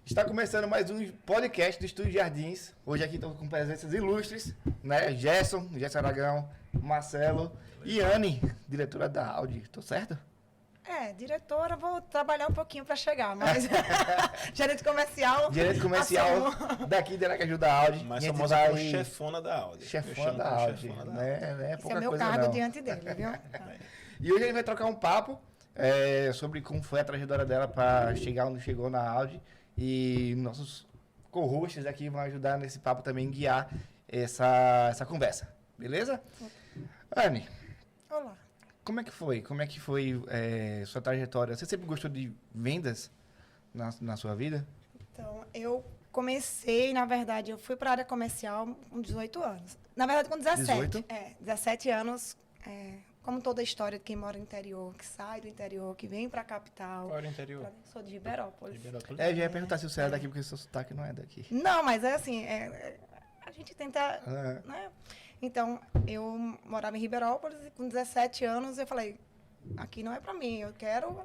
Está começando mais um podcast do Estúdio Jardins. Hoje aqui estou com presenças ilustres, né? Gerson Aragão, Marcelo e Anne, diretora da Audi. Tô certo? Diretora, vou trabalhar um pouquinho para chegar, mas gerente comercial. Gerente comercial daqui de Aracaju da Audi. Mais famosa como chefona da Audi. Chefona da Audi, né? Esse é meu cargo diante dele, viu? E hoje a gente vai trocar um papo sobre como foi a trajetória dela para chegar onde chegou na Audi. E nossos co-hosts aqui vão ajudar nesse papo também, guiar essa conversa. Beleza? Anne. Olá. Como é que foi? Como é que foi sua trajetória? Você sempre gostou de vendas na sua vida? Então, eu comecei, na verdade, eu fui para a área comercial com 18 anos. Na verdade, com 17. 18? 17 anos, como toda a história de quem mora no interior, que sai do interior, que vem para a capital. Qual era o interior? Sou de Riberópolis. Já ia perguntar se você era daqui, porque seu sotaque não é daqui. Não, mas é assim, a gente tenta, né? Então, eu morava em Riberópolis e com 17 anos eu falei, aqui não é para mim, eu quero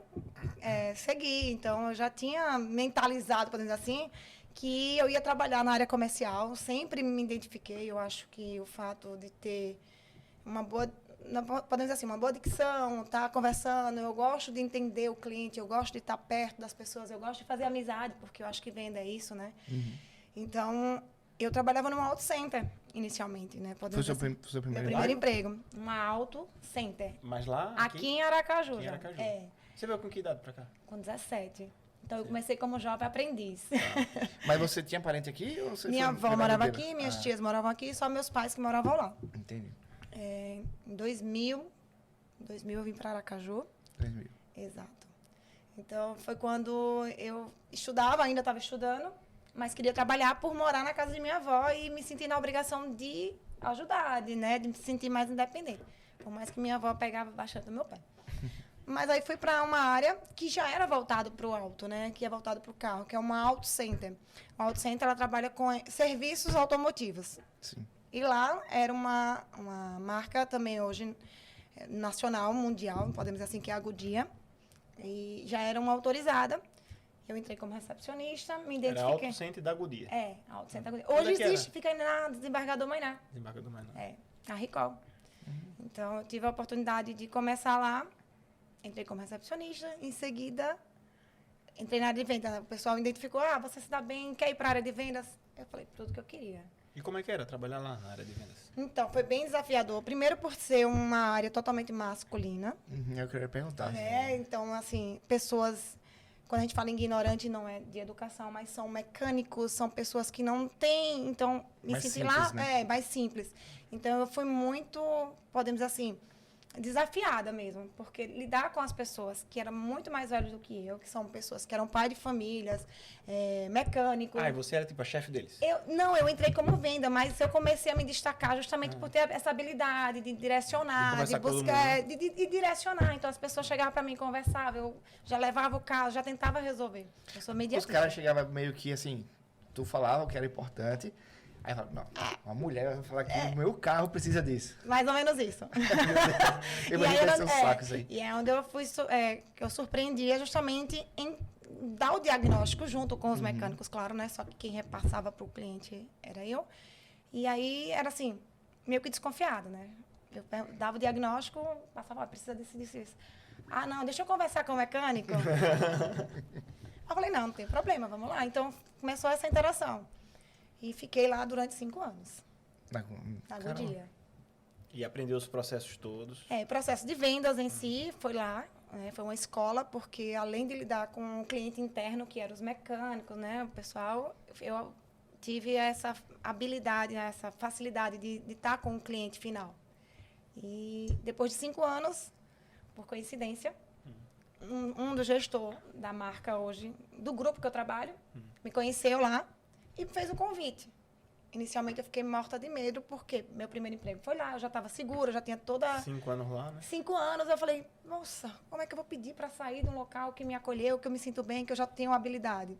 seguir. Então, eu já tinha mentalizado, podemos dizer assim, que eu ia trabalhar na área comercial. Sempre me identifiquei, eu acho que o fato de ter uma boa, podemos dizer assim, uma boa dicção, estar conversando, eu gosto de entender o cliente, eu gosto de estar perto das pessoas, eu gosto de fazer amizade, porque eu acho que venda é isso, né? Uhum. Então, eu trabalhava numa auto center, inicialmente, né? Foi o seu primeiro emprego? Uma auto center. Mas lá? Aqui em Aracaju. Aqui em Aracaju. Você veio com que idade pra cá? Com 17. Então, eu comecei como jovem aprendiz. Mas você tinha parente aqui? Ou você minha avó morava aqui, minhas tias moravam aqui, só meus pais que moravam lá. Entendi. Em 2000 eu vim para Aracaju. 2000. Exato. Então, foi quando eu estudava, ainda estava estudando, mas queria trabalhar por morar na casa de minha avó e me sentir na obrigação de ajudar, de me sentir mais independente. Por mais que minha avó pegava bastante do meu pai. Mas aí fui para uma área que já era voltado para o auto, né? Que é voltado para o carro, que é uma auto center. A auto center, ela trabalha com serviços automotivos. Sim. E lá era uma marca também hoje nacional, mundial, podemos dizer assim, que é a Goodyear. E já era uma autorizada. Eu entrei como recepcionista, me identifiquei. Era Auto Center da Goodyear. Auto Center da Goodyear. Hoje existe, fica aí na Desembargador Mainá. Desembargador Mainá. Na Ricol. Então, eu tive a oportunidade de começar lá. Entrei como recepcionista, em seguida, entrei na área de vendas. O pessoal identificou, você se dá bem, quer ir para a área de vendas? Eu falei, tudo que eu queria. E como é que era trabalhar lá na área de vendas? Então, foi bem desafiador. Primeiro por ser uma área totalmente masculina. Eu queria perguntar. Então, assim, pessoas, quando a gente fala ignorante, não é de educação, mas são mecânicos, são pessoas que não têm, então, me mais senti simples, lá, né? Mais simples. Então, eu fui muito, podemos dizer assim, desafiada mesmo, porque lidar com as pessoas que eram muito mais velhos do que eu, que são pessoas que eram pai de famílias, mecânicos. E você era tipo a chefe deles? Eu entrei como venda, mas eu comecei a me destacar justamente por ter essa habilidade de direcionar, de buscar, de direcionar. Então as pessoas chegavam para mim, conversavam, eu já levava o caso, já tentava resolver. Eu sou mediatriz. Os caras chegavam meio que assim, tu falava o que era importante. Aí eu falo, não, uma mulher vai falar que o meu carro precisa disso. Mais ou menos isso. E é onde eu fui, que eu surpreendia justamente em dar o diagnóstico junto com os mecânicos, claro, né? Só que quem repassava para o cliente era eu. E aí era assim, meio que desconfiado, né? Eu dava o diagnóstico, passava, precisa disso. Não, deixa eu conversar com o mecânico. Eu falei, não tem problema, vamos lá. Então, começou essa interação. E fiquei lá durante 5 anos. Na Goodyear. E aprendeu os processos todos? O processo de vendas em si foi lá. Foi uma escola, porque além de lidar com o cliente interno, que eram os mecânicos, né, o pessoal, eu tive essa habilidade, essa facilidade de estar com o cliente final. E depois de 5 anos, por coincidência, um do gestor da marca hoje, do grupo que eu trabalho, me conheceu lá e fez um convite. Inicialmente eu fiquei morta de medo, porque meu primeiro emprego foi lá, eu já estava segura, já tinha toda... 5 anos lá, né? 5 anos, eu falei, nossa, como é que eu vou pedir para sair de um local que me acolheu, que eu me sinto bem, que eu já tenho habilidade?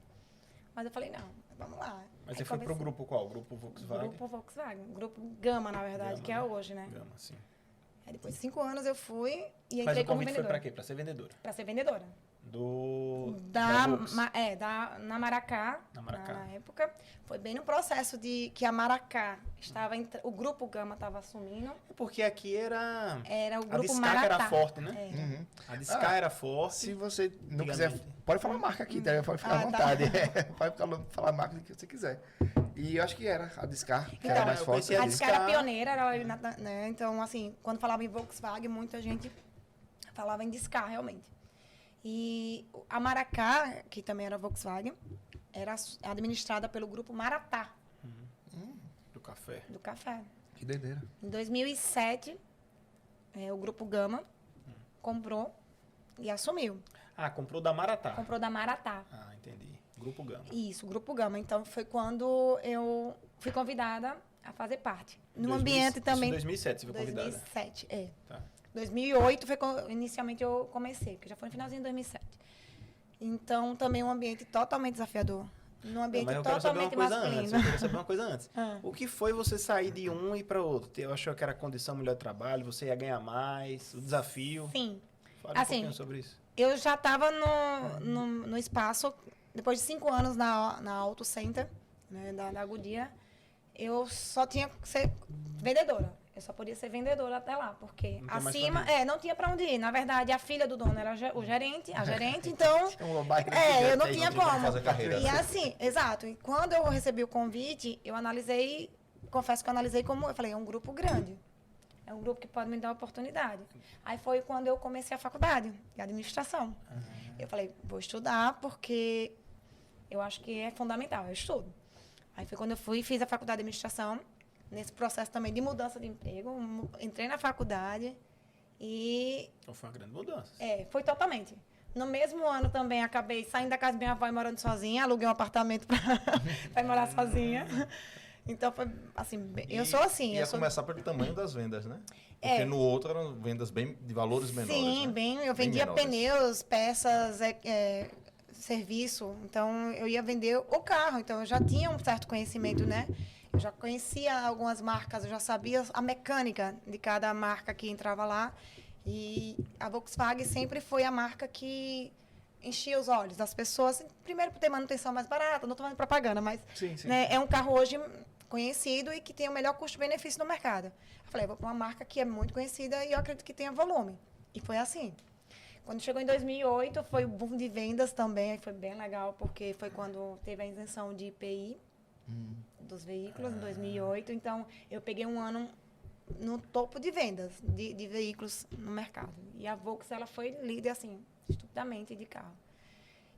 Mas eu falei, não, vamos lá. Mas você foi para o grupo qual? Grupo Volkswagen? Grupo Volkswagen, Grupo Gama, na verdade, Gama, que é hoje, né? Gama, sim. Depois de 5 anos eu fui e entrei como vendedora. Mas o convite foi para quê? Para ser vendedora? Para ser vendedora. Da Volks. na Maracá, Na Maracá. na época. Foi bem no processo de que a Maracá estava, o Grupo Gama estava assumindo. Porque aqui era... Era o A Grupo Discar Maratá. era forte, né? É. Uhum. A Discar era forte. Se você não Antigamente. quiser, pode falar marca aqui, tá? Pode ficar à Ah, tá. vontade. Pode falar marca que você quiser. E eu acho que era a Discar, que era Então, mais eu forte. conheci A a Discar era Discar. pioneira, era ali né? Então, assim, quando falava em Volkswagen, muita gente falava em Discar, realmente. E a Maracá, que também era Volkswagen, era administrada pelo Grupo Maratá, Do café. do café. Que doideira. Em 2007, o Grupo Gama comprou e assumiu. Ah, comprou da Maratá. Comprou da Maratá. Ah, entendi. Grupo Gama. Isso, Grupo Gama. Então, foi quando eu fui convidada a fazer parte. No 2000 ambiente também... Isso em 2007 você foi convidada. 2007, Tá. 2008 foi quando inicialmente eu comecei, porque já foi no finalzinho de 2007. Então, também um ambiente totalmente desafiador. Num ambiente Mas eu quero saber uma totalmente coisa masculino. antes. Eu queria saber uma coisa antes. Ah. O que foi você sair de um e ir para outro? Eu achou que era condição melhor de trabalho, você ia ganhar mais, o desafio. Sim. Fala Assim, um pouquinho sobre isso. Eu já estava no espaço, depois de 5 anos na Auto Center, né, da Goodyear, eu só tinha que ser vendedora. Eu só podia ser vendedora até lá, porque Não tem mais acima, pra onde não tinha para onde ir. Na verdade, a filha do dono era o gerente, a gerente, então, Uma barriga eu não gigante tinha aí. como. fazer carreira. E assim, exato. E quando eu recebi o convite, eu analisei, confesso que eu analisei como, eu falei, é um grupo grande. É um grupo que pode me dar oportunidade. Aí foi quando eu comecei a faculdade de administração. Eu falei, vou estudar porque eu acho que é fundamental, eu estudo. Aí foi quando eu fui e fiz a faculdade de administração, nesse processo também de mudança de emprego. Entrei na faculdade e Então foi uma grande mudança. foi totalmente. No mesmo ano também acabei saindo da casa da minha avó e morando sozinha, aluguei um apartamento para ir morar sozinha. Então foi assim, eu sou assim. Ia Eu sou... começar pelo tamanho das vendas, né? É. Porque no outro eram vendas bem de valores menores. Sim, né? eu Bem vendia menores. pneus, peças, serviço. Então, eu ia vender o carro. Então, eu já tinha um certo conhecimento, né? Eu já conhecia algumas marcas, eu já sabia a mecânica de cada marca que entrava lá. E a Volkswagen sempre foi a marca que enchia os olhos das pessoas. Primeiro, por ter manutenção mais barata, não estou fazendo propaganda, mas Sim, sim. né, é um carro hoje conhecido e que tem o melhor custo-benefício no mercado. Eu falei, vou para uma marca que é muito conhecida e eu acredito que tenha volume. E foi assim. Quando chegou em 2008, foi o boom de vendas também, aí foi bem legal, porque foi quando teve a isenção de IPI dos veículos, em 2008. Então, eu peguei um ano no topo de vendas de veículos no mercado. E a Volks, ela foi líder, assim, estupidamente de carro.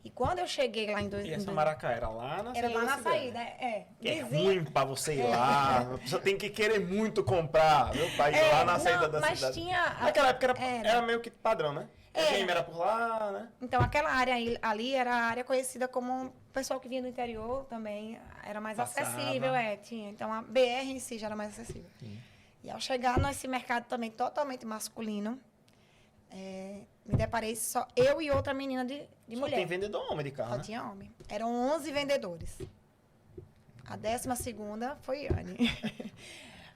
E quando eu cheguei lá em E essa Maracá era lá na era saída lá da na cidade, saída, né? Que é vizinha. ruim pra você ir lá. A pessoa tem que querer muito comprar. Meu pai lá na saída da mas cidade. tinha... Naquela época era. era meio que padrão, né? A Era. GM era por lá, né? Então, aquela área ali era a área conhecida como o pessoal que vinha do interior também era mais Passava. acessível, tinha. Então, a BR em si já era mais acessível. E ao chegar nesse mercado também totalmente masculino, me deparei só eu e outra menina de Só mulher. tem vendedor homem de carro, Só né? tinha homem. Eram 11 vendedores. A 12ª foi Anne.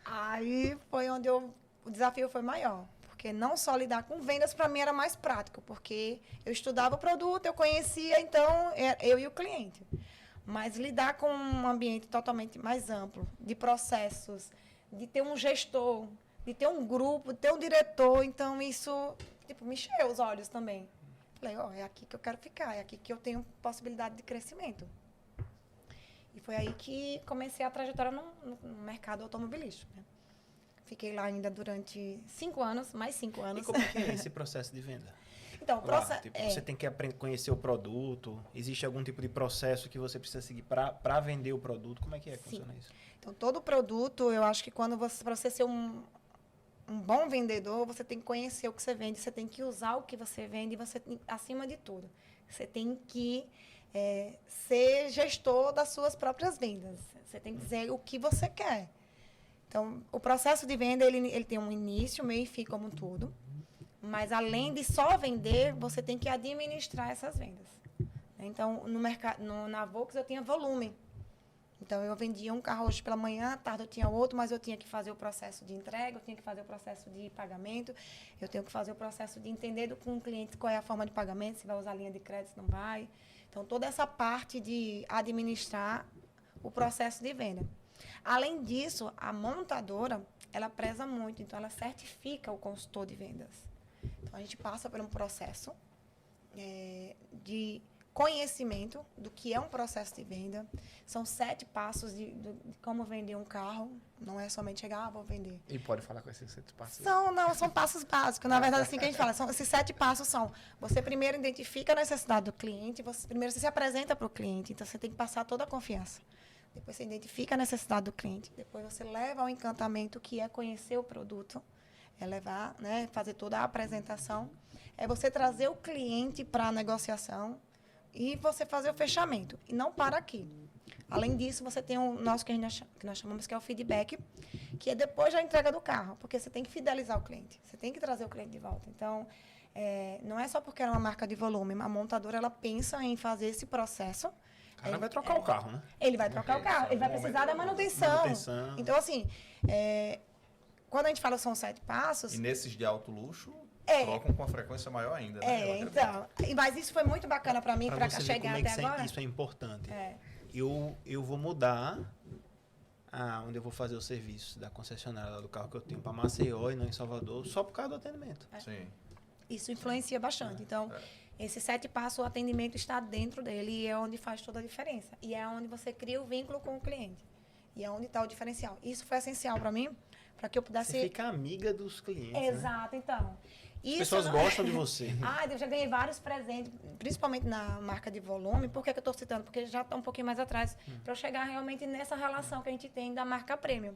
Aí foi onde o desafio foi maior. Porque não só lidar com vendas, para mim era mais prático. Porque eu estudava o produto, eu conhecia, então, eu e o cliente. Mas lidar com um ambiente totalmente mais amplo, de processos, de ter um gestor, de ter um grupo, de ter um diretor, então isso me encheu os olhos também. Falei, é aqui que eu quero ficar, é aqui que eu tenho possibilidade de crescimento. E foi aí que comecei a trajetória no mercado automobilístico. Né? Fiquei lá ainda durante 5 anos, mais 5 anos. E como é que é esse processo de venda? Então, o Lá, processo... tipo, você tem que conhecer o produto? Existe algum tipo de processo que você precisa seguir para vender o produto? Como é que funciona isso? Então, todo produto, eu acho que para você ser um bom vendedor, você tem que conhecer o que você vende, você tem que usar o que você vende, você acima de tudo, você tem que ser gestor das suas próprias vendas. Você tem que dizer o que você quer. Então, o processo de venda, ele tem um início, meio e fim, como tudo. Mas, além de só vender, você tem que administrar essas vendas. Então, no mercado, na Volks, eu tinha volume. Então, eu vendia um carro hoje pela manhã, à tarde eu tinha outro, mas eu tinha que fazer o processo de entrega, eu tinha que fazer o processo de pagamento, eu tenho que fazer o processo de entender com o cliente qual é a forma de pagamento, se vai usar linha de crédito, se não vai. Então, toda essa parte de administrar o processo de venda. Além disso, a montadora, ela preza muito, então ela certifica o consultor de vendas. Então, a gente passa por um processo de conhecimento do que é um processo de venda. São 7 passos de como vender um carro. Não é somente chegar, vou vender. E pode falar com esses 7 passos? São passos básicos. Na verdade, assim que a gente fala, esses 7 passos são: você primeiro identifica a necessidade do cliente, primeiro você se apresenta para o cliente, então você tem que passar toda a confiança. Depois você identifica a necessidade do cliente, depois você leva ao encantamento, que é conhecer o produto, é levar, né, fazer toda a apresentação, é você trazer o cliente para a negociação e você fazer o fechamento. E não para aqui. Além disso, você tem o nosso que nós chamamos que é o feedback, que é depois da entrega do carro, porque você tem que fidelizar o cliente, você tem que trazer o cliente de volta. Então, não é só porque é uma marca de volume, a montadora ela pensa em fazer esse processo. O cara vai trocar o carro, né? Ele vai trocar o carro, ele vai precisar da manutenção. Então, assim, quando a gente fala são 7 passos... E nesses de alto luxo, trocam com uma frequência maior ainda, né? Então. Mas isso foi muito bacana para mim, para chegar até agora. Isso é importante. Eu vou mudar onde eu vou fazer o serviço da concessionária lá do carro que eu tenho para Maceió e não em Salvador, só por causa do atendimento. Sim. Isso influencia bastante. Então, esses 7 passos, o atendimento está dentro dele e é onde faz toda a diferença. E é onde você cria o vínculo com o cliente. E é onde está o diferencial. Isso foi essencial para mim, para que eu pudesse... Você fica amiga dos clientes, Exato, né? então. As pessoas gostam de você. Eu já ganhei vários presentes, principalmente na marca de volume. Por que eu estou citando? Porque já está um pouquinho mais atrás, para eu chegar realmente nessa relação que a gente tem da marca premium.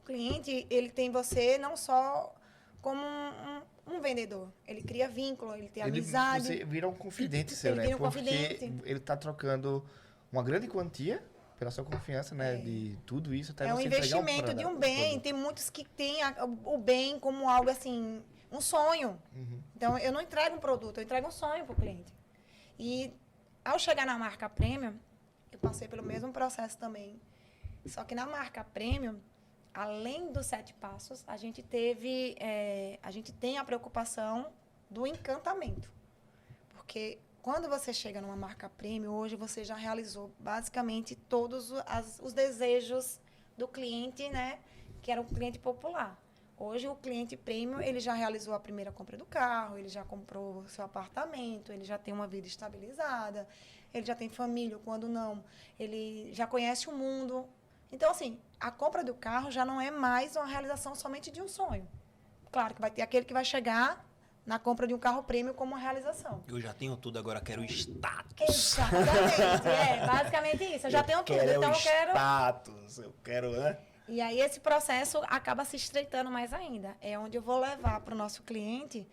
O cliente, ele tem você não só como um vendedor. Ele cria vínculo, ele tem amizade. Você vira um confidente seu, ele né? vira um Porque confidente. ele está trocando uma grande quantia pela sua confiança, né? De tudo isso até É um você entregar investimento de um bem. produto. Tem muitos que têm o bem como algo assim, um sonho. Então, eu não entrego um produto, eu entrego um sonho para o cliente. E ao chegar na marca premium, eu passei pelo mesmo processo também. Só que na marca premium, além dos 7 passos, a gente tem a preocupação do encantamento. Porque quando você chega numa marca premium, hoje você já realizou basicamente todos os desejos do cliente, né? Que era um cliente popular. Hoje o cliente premium, ele já realizou a primeira compra do carro, ele já comprou seu apartamento, ele já tem uma vida estabilizada, ele já tem família, quando não, ele já conhece o mundo. Então, assim, a compra do carro já não é mais uma realização somente de um sonho. Claro que vai ter aquele que vai chegar na compra de um carro premium como uma realização. Eu já tenho tudo, agora quero status. Exatamente, basicamente isso. Eu já tenho tudo, então eu quero... status, eu quero, né? E aí esse processo acaba se estreitando mais ainda. É onde eu vou levar para o nosso cliente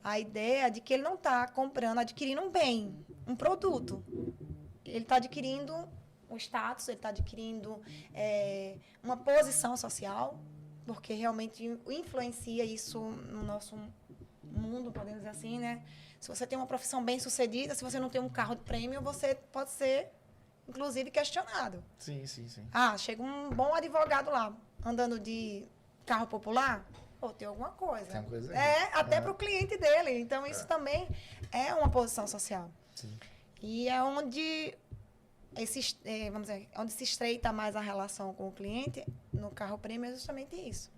a ideia de que ele não está adquirindo um bem, um produto. Ele está adquirindo um status, ele está adquirindo uma posição social, porque realmente influencia isso no nosso mundo, podemos dizer assim, né? Se você tem uma profissão bem sucedida, se você não tem um carro de prêmio, você pode ser, inclusive, questionado. Sim. Chega um bom advogado lá, andando de carro popular, tem alguma coisa. Tem uma coisa aí. Até para o cliente dele. Então, isso também é uma posição social. Sim. E é onde, onde se estreita mais a relação com o cliente, no carro premium, é justamente isso.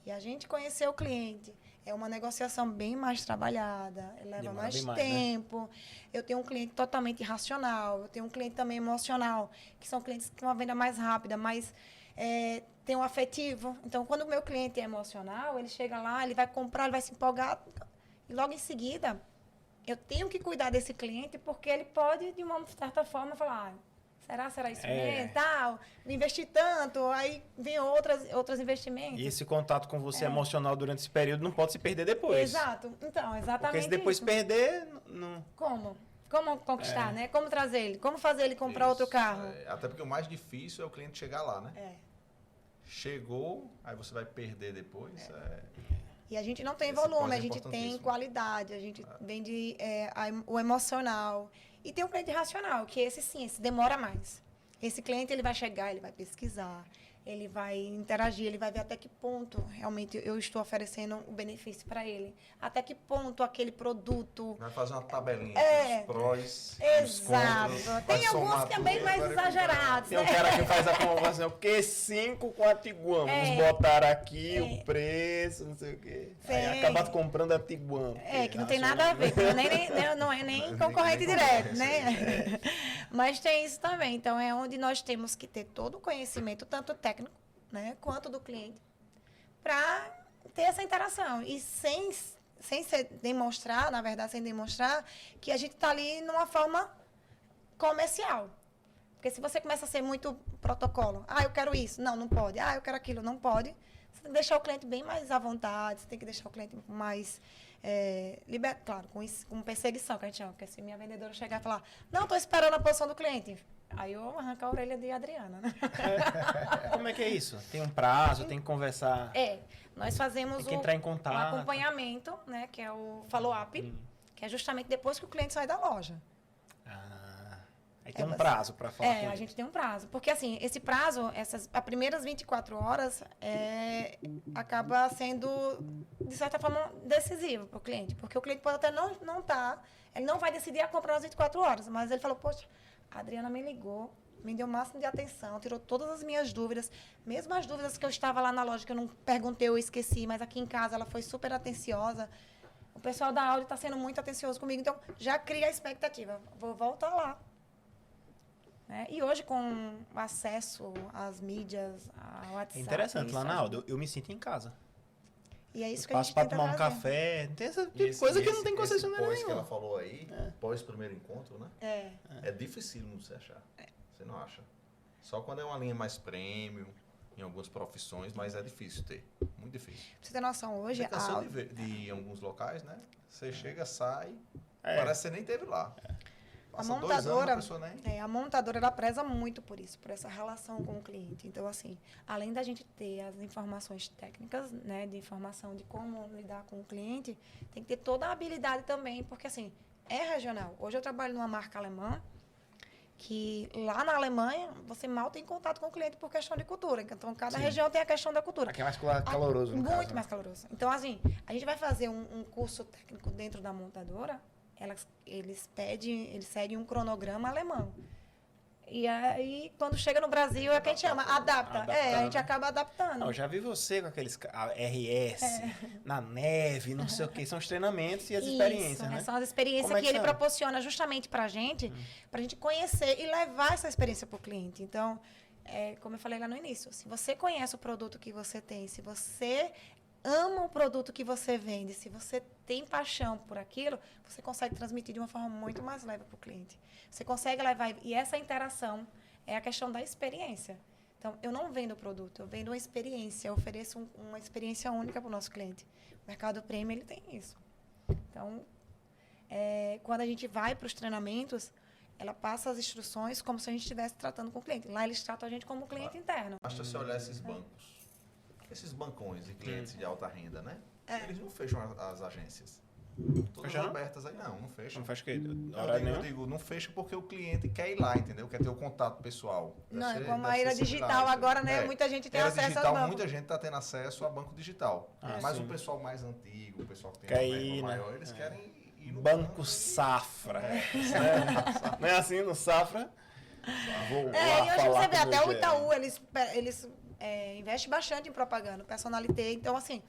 E a gente conhecer o cliente, é uma negociação bem mais trabalhada, leva mais tempo. Né? Eu tenho um cliente totalmente racional, eu tenho um cliente também emocional, que são clientes com uma venda mais rápida, mas tem um afetivo. Então, quando o meu cliente é emocional, ele chega lá, ele vai comprar, ele vai se empolgar, e logo em seguida, eu tenho que cuidar desse cliente, porque ele pode, de uma certa forma, falar... Será isso mesmo? Tal, investir tanto, aí vem outros investimentos. E esse contato com você emocional durante esse período não pode se perder depois. Exato. Então, exatamente. Porque se depois perder, não. Como? Como conquistar, né? Como trazer ele? Como fazer ele comprar outro carro? Até porque o mais difícil é o cliente chegar lá, né? Chegou, aí você vai perder depois. E a gente não tem volume, a gente tem qualidade, a gente vende o emocional. E tem o cliente racional, que esse demora mais. Esse cliente, ele vai chegar, ele vai pesquisar, ele vai interagir, ele vai ver até que ponto realmente eu estou oferecendo o benefício para ele. Até que ponto aquele produto... Vai fazer uma tabelinha É. com os prós, os Exato. contras. Tem vai alguns somar que é bem tudo, mais vai exagerados. Tem um cara que faz a conversão, porque 5 com a Tiguan. Vamos botar aqui o preço, não sei o quê. Aí Sim. acaba comprando a Tiguan. Que não tem nada a ver, que não é nem concorrente direto, né? Mas tem isso também. Então, é onde nós temos que ter todo o conhecimento, tanto técnico, né, quanto do cliente, para ter essa interação. E sem demonstrar, na verdade, sem demonstrar que a gente está ali numa forma comercial. Porque se você começa a ser muito protocolo, eu quero isso, não pode. Eu quero aquilo, não pode. Você tem que deixar o cliente bem mais à vontade, você tem que deixar o cliente mais liberto, claro, com perseguição, que a gente chama. Porque se minha vendedora chegar e falar, não, estou esperando a posição do cliente, aí eu arranco a orelha de Adriana, né? Como é que é isso? Tem um prazo, tem que conversar. Nós fazemos tem que entrar em contato. um acompanhamento, né, que é o follow-up, que é justamente depois que o cliente sai da loja. Aí tem um prazo para falar com a ele. gente tem um prazo. Porque, assim, esse prazo, as primeiras 24 horas, acaba sendo, de certa forma, decisivo para o cliente. Porque o cliente pode até não estar, ele não vai decidir a compra nas 24 horas, mas ele falou, poxa, a Adriana me ligou, me deu o máximo de atenção, tirou todas as minhas dúvidas, mesmo as dúvidas que eu estava lá na loja, que eu não perguntei ou esqueci, mas aqui em casa ela foi super atenciosa. O pessoal da Audi está sendo muito atencioso comigo, então já cria a expectativa. Vou voltar lá. E hoje, com acesso às mídias, ao WhatsApp... É interessante, lá na ajuda. Audi, eu me sinto em casa. E é isso que Eu a passo gente para tenta tomar um trazer. café, tem essa tipo de coisa que não tem concessionária Pós que ela nenhuma. falou aí, pós primeiro encontro, né? É difícil não você achar. Você não acha. Só quando é uma linha mais premium, em algumas profissões, mas é difícil ter. Muito difícil. Pra você ter noção, hoje... Você cansou de ir em alguns locais, né? Você chega, sai, parece que você nem esteve lá. Passa A montadora, 2 anos, a pessoa nem... a montadora, ela preza muito por isso, por essa relação com o cliente. Então, assim, além da gente ter as informações técnicas, né, de informação de como lidar com o cliente, tem que ter toda a habilidade também, porque, assim, é regional. Hoje eu trabalho numa marca alemã, que lá na Alemanha, você mal tem contato com o cliente por questão de cultura. Então, cada região tem a questão da cultura. Aqui é mais caloroso, no Muito caso, mais caloroso. Então, assim, a gente vai fazer um curso técnico dentro da montadora, eles seguem um cronograma alemão. E aí, quando chega no Brasil, é o que a gente chama, adapta. A gente acaba adaptando. Eu já vi você com aqueles RS, na neve, não sei o que. São os treinamentos e as experiências, né? São as experiências Como é que que ele são? proporciona justamente pra gente conhecer e levar essa experiência pro cliente. Então, como eu falei lá no início, se você conhece o produto que você tem, se você ama o produto que você vende, se você tem paixão por aquilo, você consegue transmitir de uma forma muito mais leve para o cliente. Você consegue levar... E essa interação é a questão da experiência. Então, eu não vendo o produto, eu vendo uma experiência. Eu ofereço uma experiência única para o nosso cliente. O mercado premium, ele tem isso. Então, quando a gente vai para os treinamentos, ela passa as instruções como se a gente estivesse tratando com o cliente. Lá, eles tratam a gente como cliente interno. Basta você olhar esses bancos. Esses bancões de clientes de alta renda, né? Eles não fecham as agências. Todas Fecham? abertas aí, não fecham. Não faz o quê? Eu digo, não fecha porque o cliente quer ir lá, entendeu? Quer ter o contato pessoal. Não, Deve ser- como a deve era ser digital similar, agora, entendeu? né? Muita gente tem Era acesso digital, ao banco. muita gente está tendo acesso a banco digital. Mas sim. o pessoal mais antigo, o pessoal que tem Quer uma verba ir, né? maior, eles querem ir no Banco Safra. Não é assim no Safra? Vou lá E hoje falar você vê, com até meu o Itaú, gerente. eles investem bastante em propaganda, personalité. Então, assim,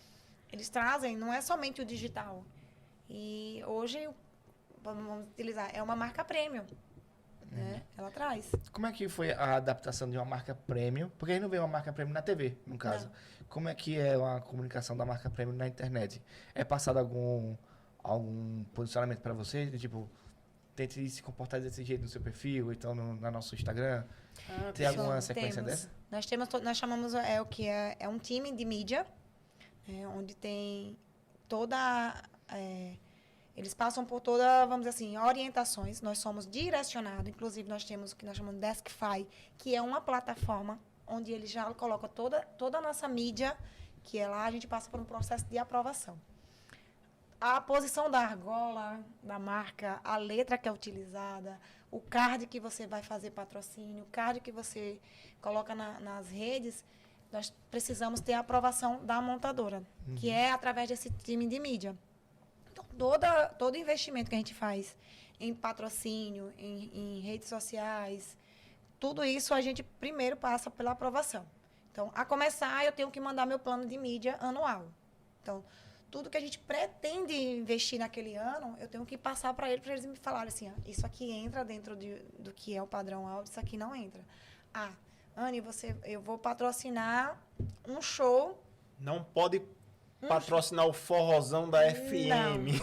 eles trazem, não é somente o digital. E hoje, vamos utilizar, é uma marca premium. Né? Ela traz. Como é que foi a adaptação de uma marca premium? Porque a gente não vê uma marca premium na TV, no caso. Não. Como é que é a comunicação da marca premium na internet? É passado algum posicionamento para você? Tipo, tente se comportar desse jeito no seu perfil, ou então no nosso Instagram? Tem alguma sequência dessa? Nós chamamos o que é um time de mídia, onde tem toda... eles passam por toda, vamos dizer assim, orientações. Nós somos direcionados, inclusive nós temos o que nós chamamos de Deskify, que é uma plataforma onde ele já coloca toda a nossa mídia, que é lá a gente passa por um processo de aprovação. a posição da argola, da marca, a letra que é utilizada, o card que você vai fazer patrocínio, o card que você coloca nas redes, nós precisamos ter a aprovação da montadora, que é através desse time de mídia. Então, todo investimento que a gente faz em patrocínio, em redes sociais, tudo isso a gente primeiro passa pela aprovação. Então, a começar, eu tenho que mandar meu plano de mídia anual. Então, tudo que a gente pretende investir naquele ano, eu tenho que passar para eles me falarem assim, isso aqui entra dentro do que é o padrão áudio, isso aqui não entra. Ah, Anny, eu vou patrocinar um show. Não pode patrocinar o forrozão da FM.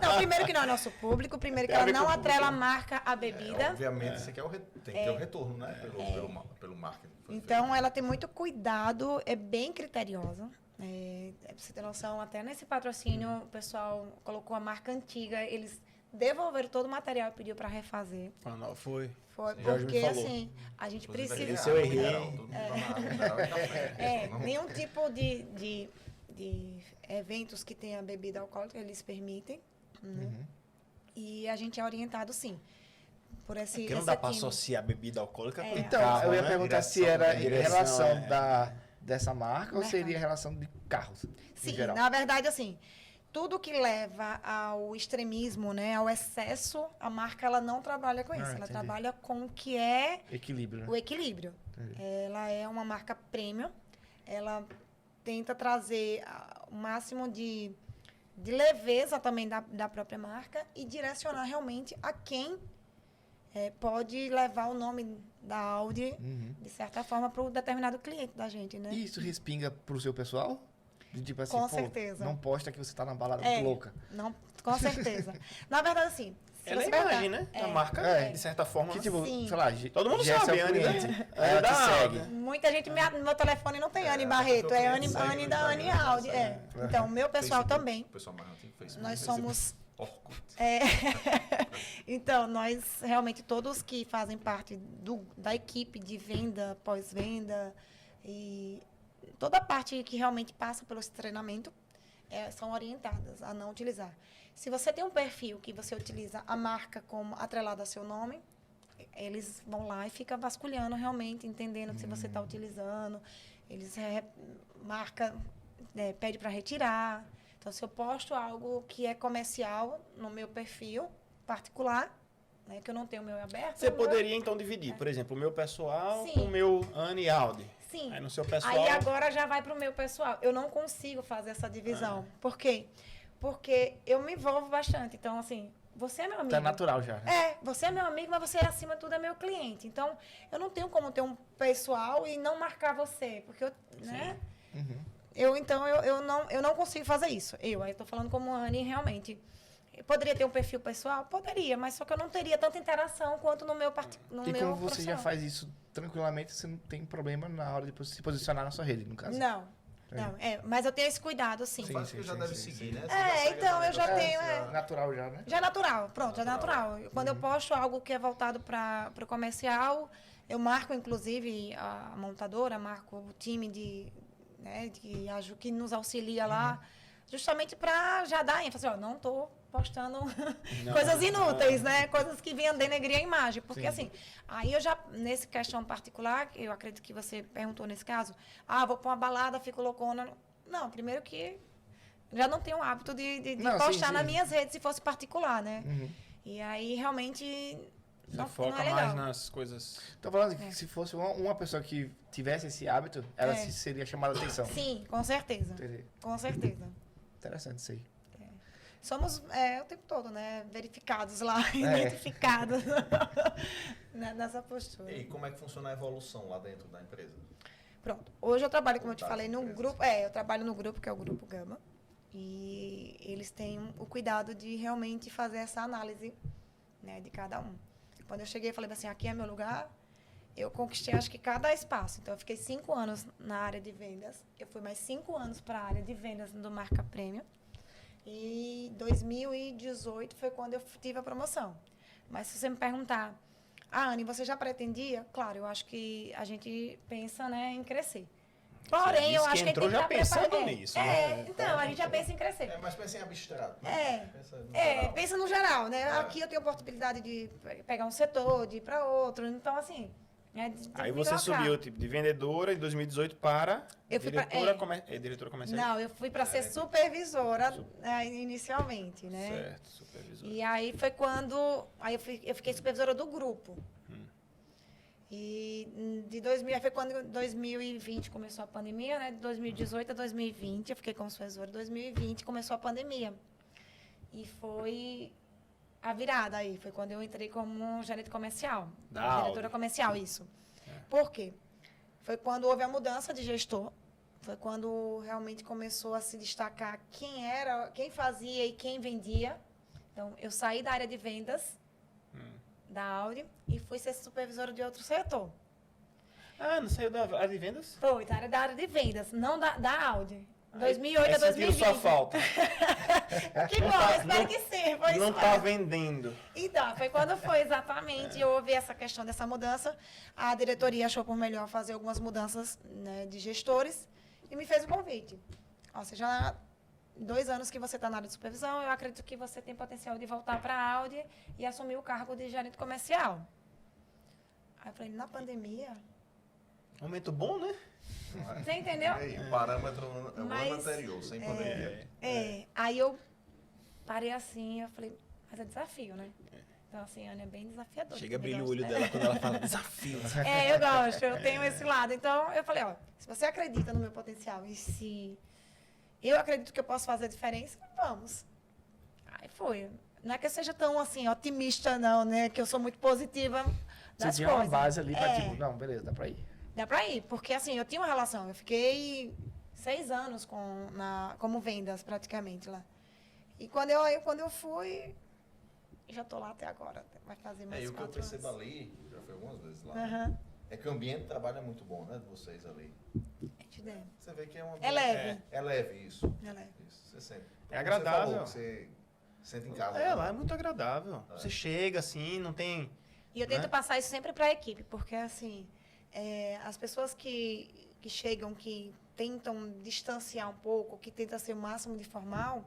Não, primeiro que não é nosso público, primeiro que ela não atrela a marca à bebida. Obviamente, isso aqui tem que ter o retorno, né? Pelo marketing. Então, ela tem muito cuidado, é bem criteriosa. Pra você ter noção, até nesse patrocínio, o pessoal colocou a marca antiga, eles devolveram todo o material e pediu para refazer. Ah, não, foi. Foi, Sim, porque assim, a gente precisa... Isso eu errei. Nenhum tipo de eventos que tenha bebida alcoólica, eles permitem. Né? E a gente é orientado, sim. Por esse, Porque não dá para associar bebida alcoólica com então, carro, eu ia né? perguntar se era em relação dessa marca ou seria em relação de carros? Sim, na verdade, assim, tudo que leva ao extremismo, né, ao excesso, a marca ela não trabalha com isso. Ela entendi. trabalha com o que é Equilíbrio, né? o equilíbrio. Ela é uma marca premium. Ela tenta trazer o máximo de leveza também da própria marca e direcionar realmente a quem pode levar o nome da Audi, de certa forma, para um determinado cliente da gente, né? E isso respinga pro seu pessoal? Tipo assim, Com certeza. Não posta que você tá na balada muito louca. Não, com certeza. Na verdade, assim... Ela é a imagem, né? A marca, de certa forma. Que tipo, Sim. sei lá, todo mundo Jess sabe, é o Anny, cliente. né? Ela te segue. Muita gente, meu telefone não tem Anny Barreto, é Anny da Anny Audi. Então, o meu pessoal também. O pessoal mais antigo fez. Nós somos... Orkut. Então, nós realmente, todos que fazem parte da equipe de venda, pós-venda, e toda a parte que realmente passa pelo esse treinamento, são orientadas a não utilizar. Se você tem um perfil que você utiliza a marca como atrelada ao seu nome, eles vão lá e ficam vasculhando realmente, entendendo se você está utilizando. Eles pede para retirar. Então, se eu posto algo que é comercial no meu perfil particular, né, que eu não tenho o meu aberto... Você poderia, então, dividir, por exemplo, o meu pessoal Sim. com o meu Anny Audi. Sim. Aí no seu pessoal... Aí agora já vai para o meu pessoal. Eu não consigo fazer essa divisão. Por quê? Porque eu me envolvo bastante. Então, assim, você é meu amigo. Tá natural já, né? Você é meu amigo, mas você, acima de tudo, é meu cliente. Então, eu não tenho como ter um pessoal e não marcar você. Porque né? Eu não consigo fazer isso. Aí estou falando como Anny, realmente. Eu poderia ter um perfil pessoal? Poderia, mas só que eu não teria tanta interação quanto no meu E como você já faz isso tranquilamente, você não tem problema na hora de se posicionar na sua rede, no caso? Não. Mas eu tenho esse cuidado, sim. Sim, já deve seguir, né? Então eu já tenho... Natural já, né? Já é natural, pronto, é natural. Quando eu posto algo que é voltado para o comercial, eu marco, inclusive, a montadora, marco o time que nos auxilia lá, justamente para já dar ênfase. Não estou postando coisas inúteis, né? Coisas que venham denegrir a imagem. Porque, assim, aí eu já, nesse questão particular, eu acredito que você perguntou nesse caso, vou para uma balada, fico loucona. Não, primeiro que já não tenho o hábito de postar nas minhas redes se fosse particular, né? E aí, realmente, não foca é legal. mais nas coisas... Tô falando que se fosse uma pessoa que tivesse esse hábito, ela seria chamada a atenção. Sim, com certeza. Entendi. Com certeza. Interessante isso aí. Somos o tempo todo, né? Verificados lá, identificados nessa postura. E como é que funciona a evolução lá dentro da empresa? Pronto. Hoje eu trabalho, como eu te falei, no grupo. Eu trabalho no grupo, que é o Grupo Gama. E eles têm o cuidado de realmente fazer essa análise, né, de cada um. Quando eu cheguei, eu falei assim, aqui é meu lugar. Eu conquistei, acho que cada espaço. Então, eu fiquei 5 anos na área de vendas. Eu fui mais 5 anos para a área de vendas do Marca Premium. E 2018 foi quando eu tive a promoção. Mas se você me perguntar, Anny, você já pretendia? Claro, eu acho que a gente pensa, né, em crescer. Porém, eu acho que entrou ele tem já que estar pensando preparado. nisso, né? Então, a gente já pensa em crescer. Mas pensa em abstrato. Né? Pensa no geral, né? Aqui eu tenho a oportunidade de pegar um setor, de ir para outro. Então, assim... Aí você subiu tipo, de vendedora em 2018 para diretora comercial? Não, eu fui para ser supervisora inicialmente, né? Certo, supervisora. E aí foi quando... Aí eu fiquei supervisora do grupo. E de 2000, foi quando 2020 começou a pandemia, né? De 2018 a 2020, eu fiquei como supervisora. 2020 começou a pandemia. E foi a virada aí. Foi quando eu entrei como gerente comercial. Diretora comercial, isso. Por quê? Foi quando houve a mudança de gestor. Foi quando realmente começou a se destacar quem fazia e quem vendia. Então, eu saí da área de vendas da Audi e fui ser supervisora de outro setor. Ah, não saiu da área de vendas? Foi, da área de vendas, não da Audi. 2008 a 2020. Sentiram sua falta. Que bom, espero que sim. Não está vendendo. Então, foi quando foi exatamente, houve essa questão dessa mudança. A diretoria achou por melhor fazer algumas mudanças, né, de gestores e me fez o convite. Ou seja, 2 anos que você está na área de supervisão, eu acredito que você tem potencial de voltar para a Audi e assumir o cargo de gerente comercial. Aí eu falei, na pandemia... Momento bom, né? Você entendeu? Parâmetro no ano anterior, sem pandemia. Aí eu parei assim, eu falei, mas é desafio, né? Então, assim, a Ana é bem desafiadora. Chega a brilhar o olho dela quando ela fala desafio. Eu gosto, eu tenho esse lado. Então, eu falei, ó, se você acredita no meu potencial e se eu acredito que eu posso fazer a diferença, vamos. Aí foi. Não é que eu seja tão, assim, otimista, não, né? Que eu sou muito positiva das Você tinha coisas. uma base ali pra, tipo, não, beleza, dá pra ir. Dá pra ir, porque, assim, eu tinha uma relação. Eu fiquei 6 anos como vendas, praticamente, lá. E quando eu fui, já tô lá até agora. Vai fazer mais 4 anos. E o que eu percebo ali, já fui algumas vezes lá, é que o ambiente de trabalho é muito bom, né, de vocês ali. Você vê que é uma... É leve. É leve, isso. É leve. Isso, você sente. É agradável. Você falou que você sente em casa. Lá é muito agradável. Você chega assim, não tem... E eu tento passar isso sempre pra equipe, porque, assim, as pessoas que chegam, que tentam distanciar um pouco, que tentam ser o máximo de formal,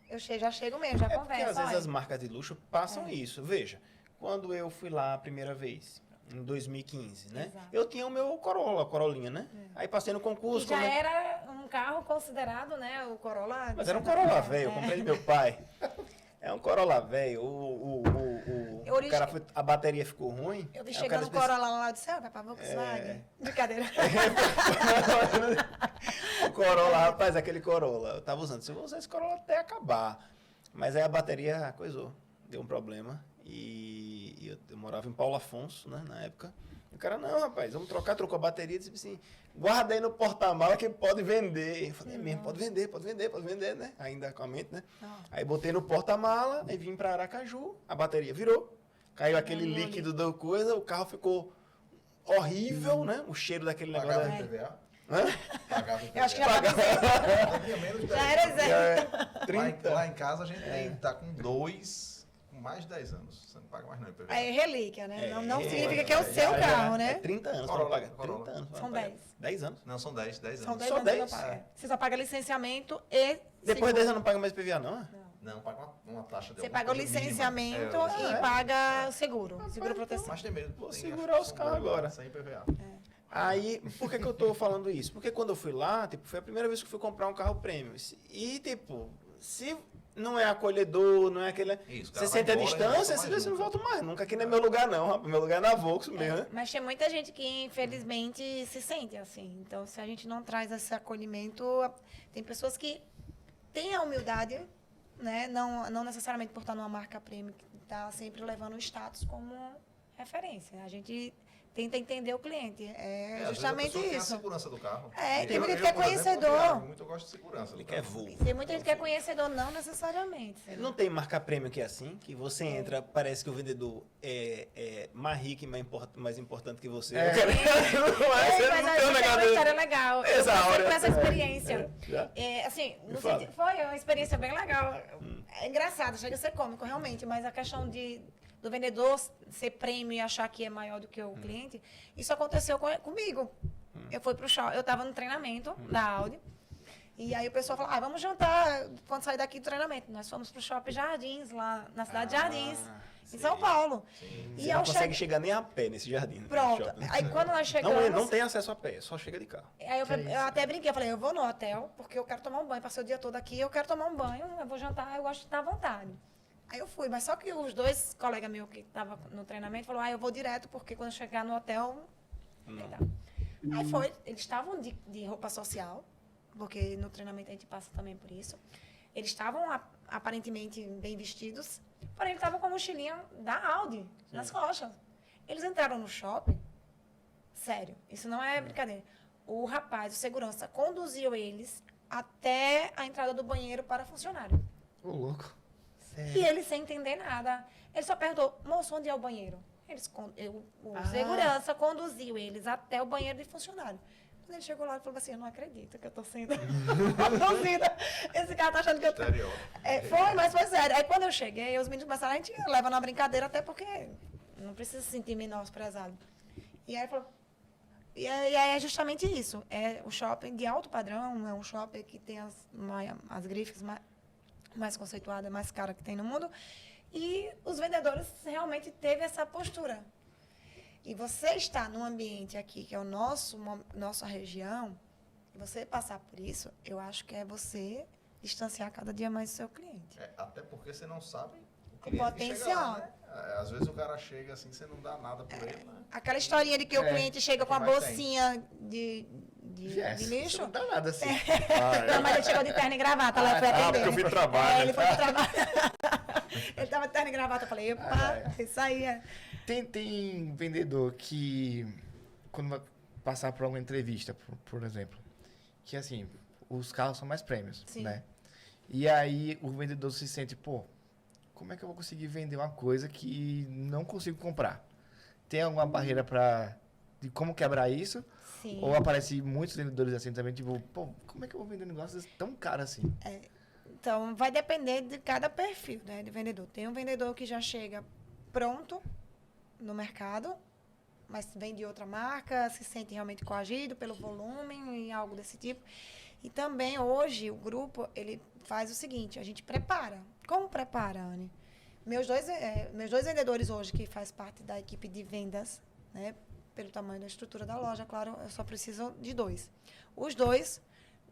eu já chego mesmo, já converso. Porque às vezes as marcas de luxo passam isso. Veja, quando eu fui lá a primeira vez, em 2015, né? Exato. Eu tinha o meu Corolinha, né? Aí passei no concurso. Que já era um carro considerado, né? O Corolla. Mas era um Corolla velho, eu comprei do meu pai. É um Corolla velho. O cara a bateria ficou ruim. Eu vi chegando o Corolla lá do céu, vai pra Volkswagen. Brincadeira. O Corolla, rapaz, aquele Corolla. Eu tava usando. Se eu vou usar esse Corolla até acabar. Mas aí a bateria coisou. Deu um problema. E eu morava em Paulo Afonso, né, na época. E o cara, não, rapaz, vamos trocou a bateria. Disse assim, guarda aí no porta-mala que pode vender. Eu falei, mesmo, pode vender, né? Ainda com a mente, né? Aí botei no porta-mala, aí vim pra Aracaju, a bateria virou. Caiu aquele líquido da coisa, o carro ficou horrível, né? O cheiro daquele negócio. Pagava PVA? Pagava PVA. Eu acho que já era zero. Lá em casa a gente tá com 2... mais de 10 anos. Você não paga mais não, IPVA. É relíquia, né? Não significa que é o seu carro, né? 30 anos Corolla, para pagar. Corolla. 30 anos. São 10. 10 anos? Não, são 10 anos. São 10 Só anos 10? que não paga. Você só paga licenciamento e Depois de 10 anos não paga mais PVA, não? Não, paga uma taxa de Você paga o licenciamento e paga o seguro proteção. Mas tem medo. Vou segurar os carros agora. Sem IPVA. Aí, por que eu tô falando isso? Porque quando eu fui lá, tipo, foi a primeira vez que eu fui comprar um carro premium. E, tipo, se não é acolhedor, não é aquele... Isso, você sente a distância, você não volta mais. Nunca aqui não é meu lugar, não, rapaz. Meu lugar é na Volks mesmo, né? Mas tem muita gente que, infelizmente, se sente assim. Então, se a gente não traz esse acolhimento... Tem pessoas que têm a humildade, né? Não necessariamente por estar numa marca premium, que está sempre levando o status como referência. A gente tenta entender o cliente. É justamente isso. Tem a segurança do carro. Tem muita gente que é conhecedor. Eu gosto de segurança. Ele quer voo. Tem muita gente que é conhecedor, não necessariamente. Não tem marca premium que é assim, que você entra, parece que o vendedor é mais rico e mais importante que você. Mas a gente tem uma história legal. Eu passei por essa experiência. Assim, foi uma experiência bem legal. É engraçado, chega a ser cômico, realmente, mas a questão do vendedor ser prêmio e achar que é maior do que o cliente, isso aconteceu comigo. Eu fui pro shopping, eu tava no treinamento da Audi. E aí o pessoal falou, vamos jantar quando sair daqui do treinamento. Nós fomos pro Shopping Jardins, lá na cidade de Jardins, em São Paulo. Sim. E Você não consegue chegar nem a pé nesse jardim. Pronto. Aí quando nós chegamos... Não tem acesso a pé, só chega de carro. Aí eu até brinquei, eu falei, eu vou no hotel, porque eu quero tomar um banho. Passei o dia todo aqui, eu quero tomar um banho, eu vou jantar, eu gosto de estar à vontade. Aí eu fui, mas só que os dois colegas meus que estavam no treinamento falaram, eu vou direto, porque quando eu chegar no hotel... Aí foi, eles estavam de roupa social, porque no treinamento a gente passa também por isso. Eles estavam aparentemente bem vestidos, porém eles estavam com a mochilinha da Audi nas costas. Eles entraram no shopping, sério, isso não é brincadeira. O rapaz, o segurança, conduziu eles até a entrada do banheiro para funcionário. Ô, louco. Sério? E ele sem entender nada. Ele só perguntou, moço, onde é o banheiro? O segurança conduziu eles até o banheiro de funcionário. Quando ele chegou lá, ele falou assim, eu não acredito que eu tô sendo conduzida. Esse cara tá achando que eu tô... Foi, mas foi sério. Aí quando eu cheguei, os meninos começaram, a gente leva na brincadeira, até porque não precisa se sentir menosprezado. E aí ele falou... E aí é justamente isso. É o shopping de alto padrão, é um shopping que tem as grifes mais conceituadas, mais caras que tem no mundo. E os vendedores realmente teve essa postura. E você está num ambiente aqui, que é nossa região, e você passar por isso, eu acho que é você distanciar cada dia mais o seu cliente. Até porque você não sabe o potencial. Lá, né? Às vezes o cara chega assim, você não dá nada por ele, né? Aquela historinha de que o cliente chega com a bolsinha de lixo. Não dá nada assim. Não, mas ele chegou de terno e gravata, lá foi atender. Porque eu fui trabalho. Ele foi pro trabalho. Ele tava de terno e gravata, eu falei, epa, isso aí é... Tem vendedor que, quando vai passar por alguma entrevista, por exemplo, que assim, os carros são mais prêmios, né? E aí o vendedor se sente, como é que eu vou conseguir vender uma coisa que não consigo comprar? Tem alguma barreira de como quebrar isso? Sim. Ou aparece muitos vendedores assim também, tipo, como é que eu vou vender um negócio tão caro assim? Então, vai depender de cada perfil, né, de vendedor. Tem um vendedor que já chega pronto no mercado, mas vem de outra marca, se sente realmente coagido pelo volume e algo desse tipo. E também, hoje, o grupo, ele faz o seguinte, a gente prepara. Como prepara, Anne? Meus dois vendedores hoje, que faz parte da equipe de vendas, né, pelo tamanho da estrutura da loja, claro, eu só preciso de 2. Os 2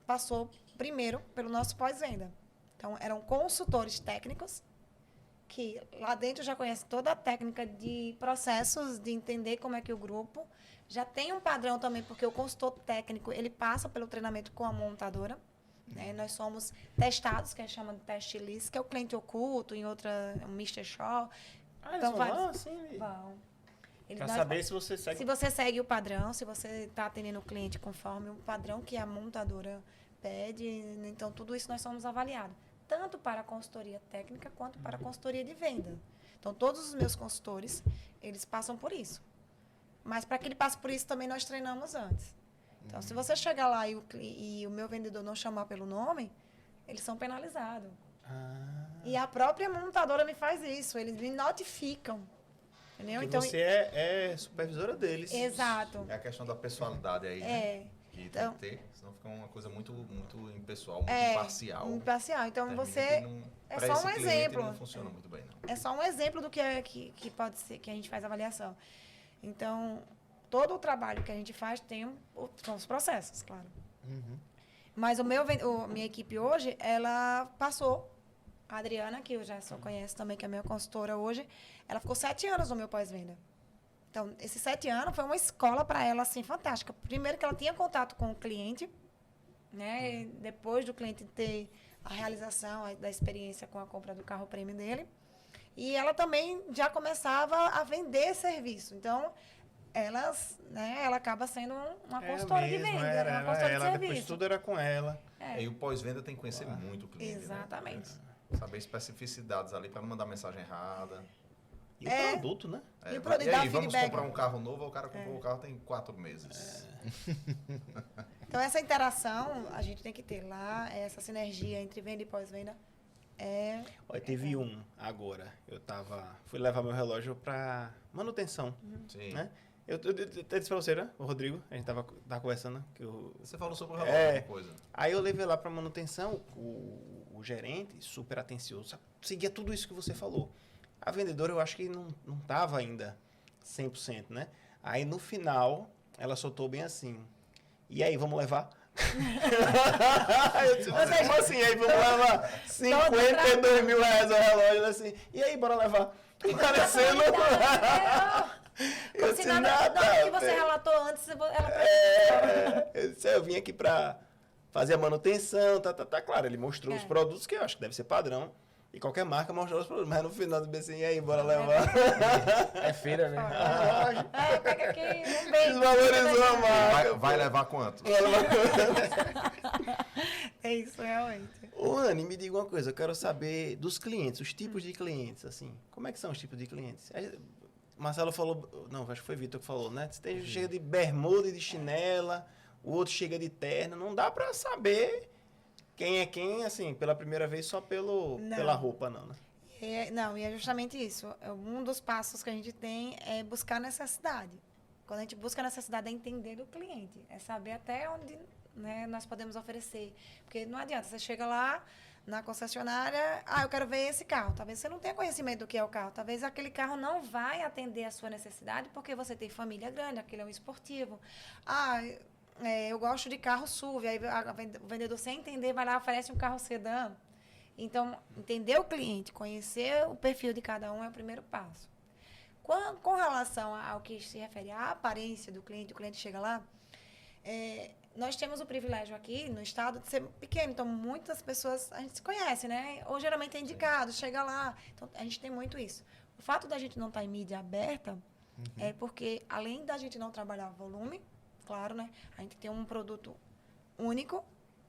passou primeiro pelo nosso pós-venda. Então, eram consultores técnicos, que lá dentro já conhece toda a técnica de processos, de entender como é que o grupo já tem um padrão também, porque o consultor técnico, ele passa pelo treinamento com a montadora, né? Nós somos testados, que a gente chama de teste list, que é o cliente oculto, em outra, um Mr. Shaw. Então, vão. Para saber se você segue... Se você segue o padrão, se você está atendendo o cliente conforme o padrão que a montadora pede, então tudo isso nós somos avaliados. Tanto para a consultoria técnica, quanto para a consultoria de venda. Então, todos os meus consultores, eles passam por isso. Mas, para que ele passe por isso, também nós treinamos antes. Então, se você chegar lá e o meu vendedor não chamar pelo nome, eles são penalizados. E a própria montadora me faz isso. Eles me notificam. Entendeu? Então, você é supervisora deles. Exato. É a questão da pessoalidade aí, né? Que então, tem que ter, senão fica uma coisa muito impessoal, muito imparcial. Imparcial. Então, você... É só um exemplo. Não funciona muito bem, não. É só um exemplo do que pode ser, que a gente faz avaliação. Então, todo o trabalho que a gente faz são os processos, claro. Mas minha equipe hoje, ela passou. A Adriana, que eu já só conheço também, que é minha consultora hoje, ela ficou 7 anos no meu pós-venda. Então, esses 7 anos foi uma escola para ela, assim, fantástica. Primeiro que ela tinha contato com o cliente, né? Depois do cliente ter a realização da experiência com a compra do carro prêmio dele. E ela também já começava a vender serviço. Então, ela acaba sendo uma consultora de venda, uma consultora de serviço. Depois tudo era com ela. E o pós-venda tem que conhecer muito o cliente. Exatamente. Né? Saber especificidades ali para não mandar mensagem errada. E o produto, né? E o produto, e aí, vamos comprar um carro novo, o cara comprou o carro tem 4 meses. Então, essa interação a gente tem que ter lá, essa sinergia entre venda e pós-venda. Olha, teve agora. Fui levar meu relógio para manutenção. Sim. Né? Eu disse pra você, né? O Rodrigo, a gente tava conversando. Que você falou sobre o relógio, coisa. Aí eu levei lá pra manutenção, o gerente, super atencioso, seguia tudo isso que você falou. A vendedora, eu acho que não tava ainda 100%, né? Aí no final, ela soltou bem assim. E aí, vamos levar? Eu disse, como assim? Aí vamos levar 52 mil reais o relógio, assim. E aí, bora levar? Parecendo... Eu disse, nada que você relatou antes, eu vim aqui pra fazer a manutenção, tá. Claro, ele mostrou os produtos, que eu acho que deve ser padrão. E qualquer marca mostrou os produtos. Mas no final do BC, e aí, bora levar? É feira, né? Pega aqui, um beijo. Desvalorizou a marca. Vai levar quanto? É isso, realmente. Ô, Anny, me diga uma coisa. Eu quero saber dos clientes, os tipos de clientes, assim. Como é que são os tipos de clientes? Marcelo falou... Não, acho que foi Vitor que falou, né? Tem gente chega de bermuda e de chinela, o outro chega de terno. Não dá pra saber quem é quem, assim, pela primeira vez só pela roupa, não, né? Não, e é justamente isso. Um dos passos que a gente tem é buscar necessidade. Quando a gente busca necessidade, é entender do cliente. É saber até onde, né, nós podemos oferecer. Porque não adianta, você chega lá na concessionária, eu quero ver esse carro. Talvez você não tenha conhecimento do que é o carro. Talvez aquele carro não vai atender a sua necessidade porque você tem família grande, aquele é um esportivo. Eu gosto de carro SUV. Aí o vendedor, sem entender, vai lá e oferece um carro sedã. Então, entender o cliente, conhecer o perfil de cada um é o primeiro passo. Com relação ao que se refere à aparência do cliente, o cliente chega lá, nós temos o privilégio aqui no estado de ser pequeno, então muitas pessoas a gente se conhece, né? Ou geralmente é indicado, chega lá. Então, a gente tem muito isso. O fato da gente não estar em mídia aberta é porque, além da gente não trabalhar volume, claro, né? A gente tem um produto único,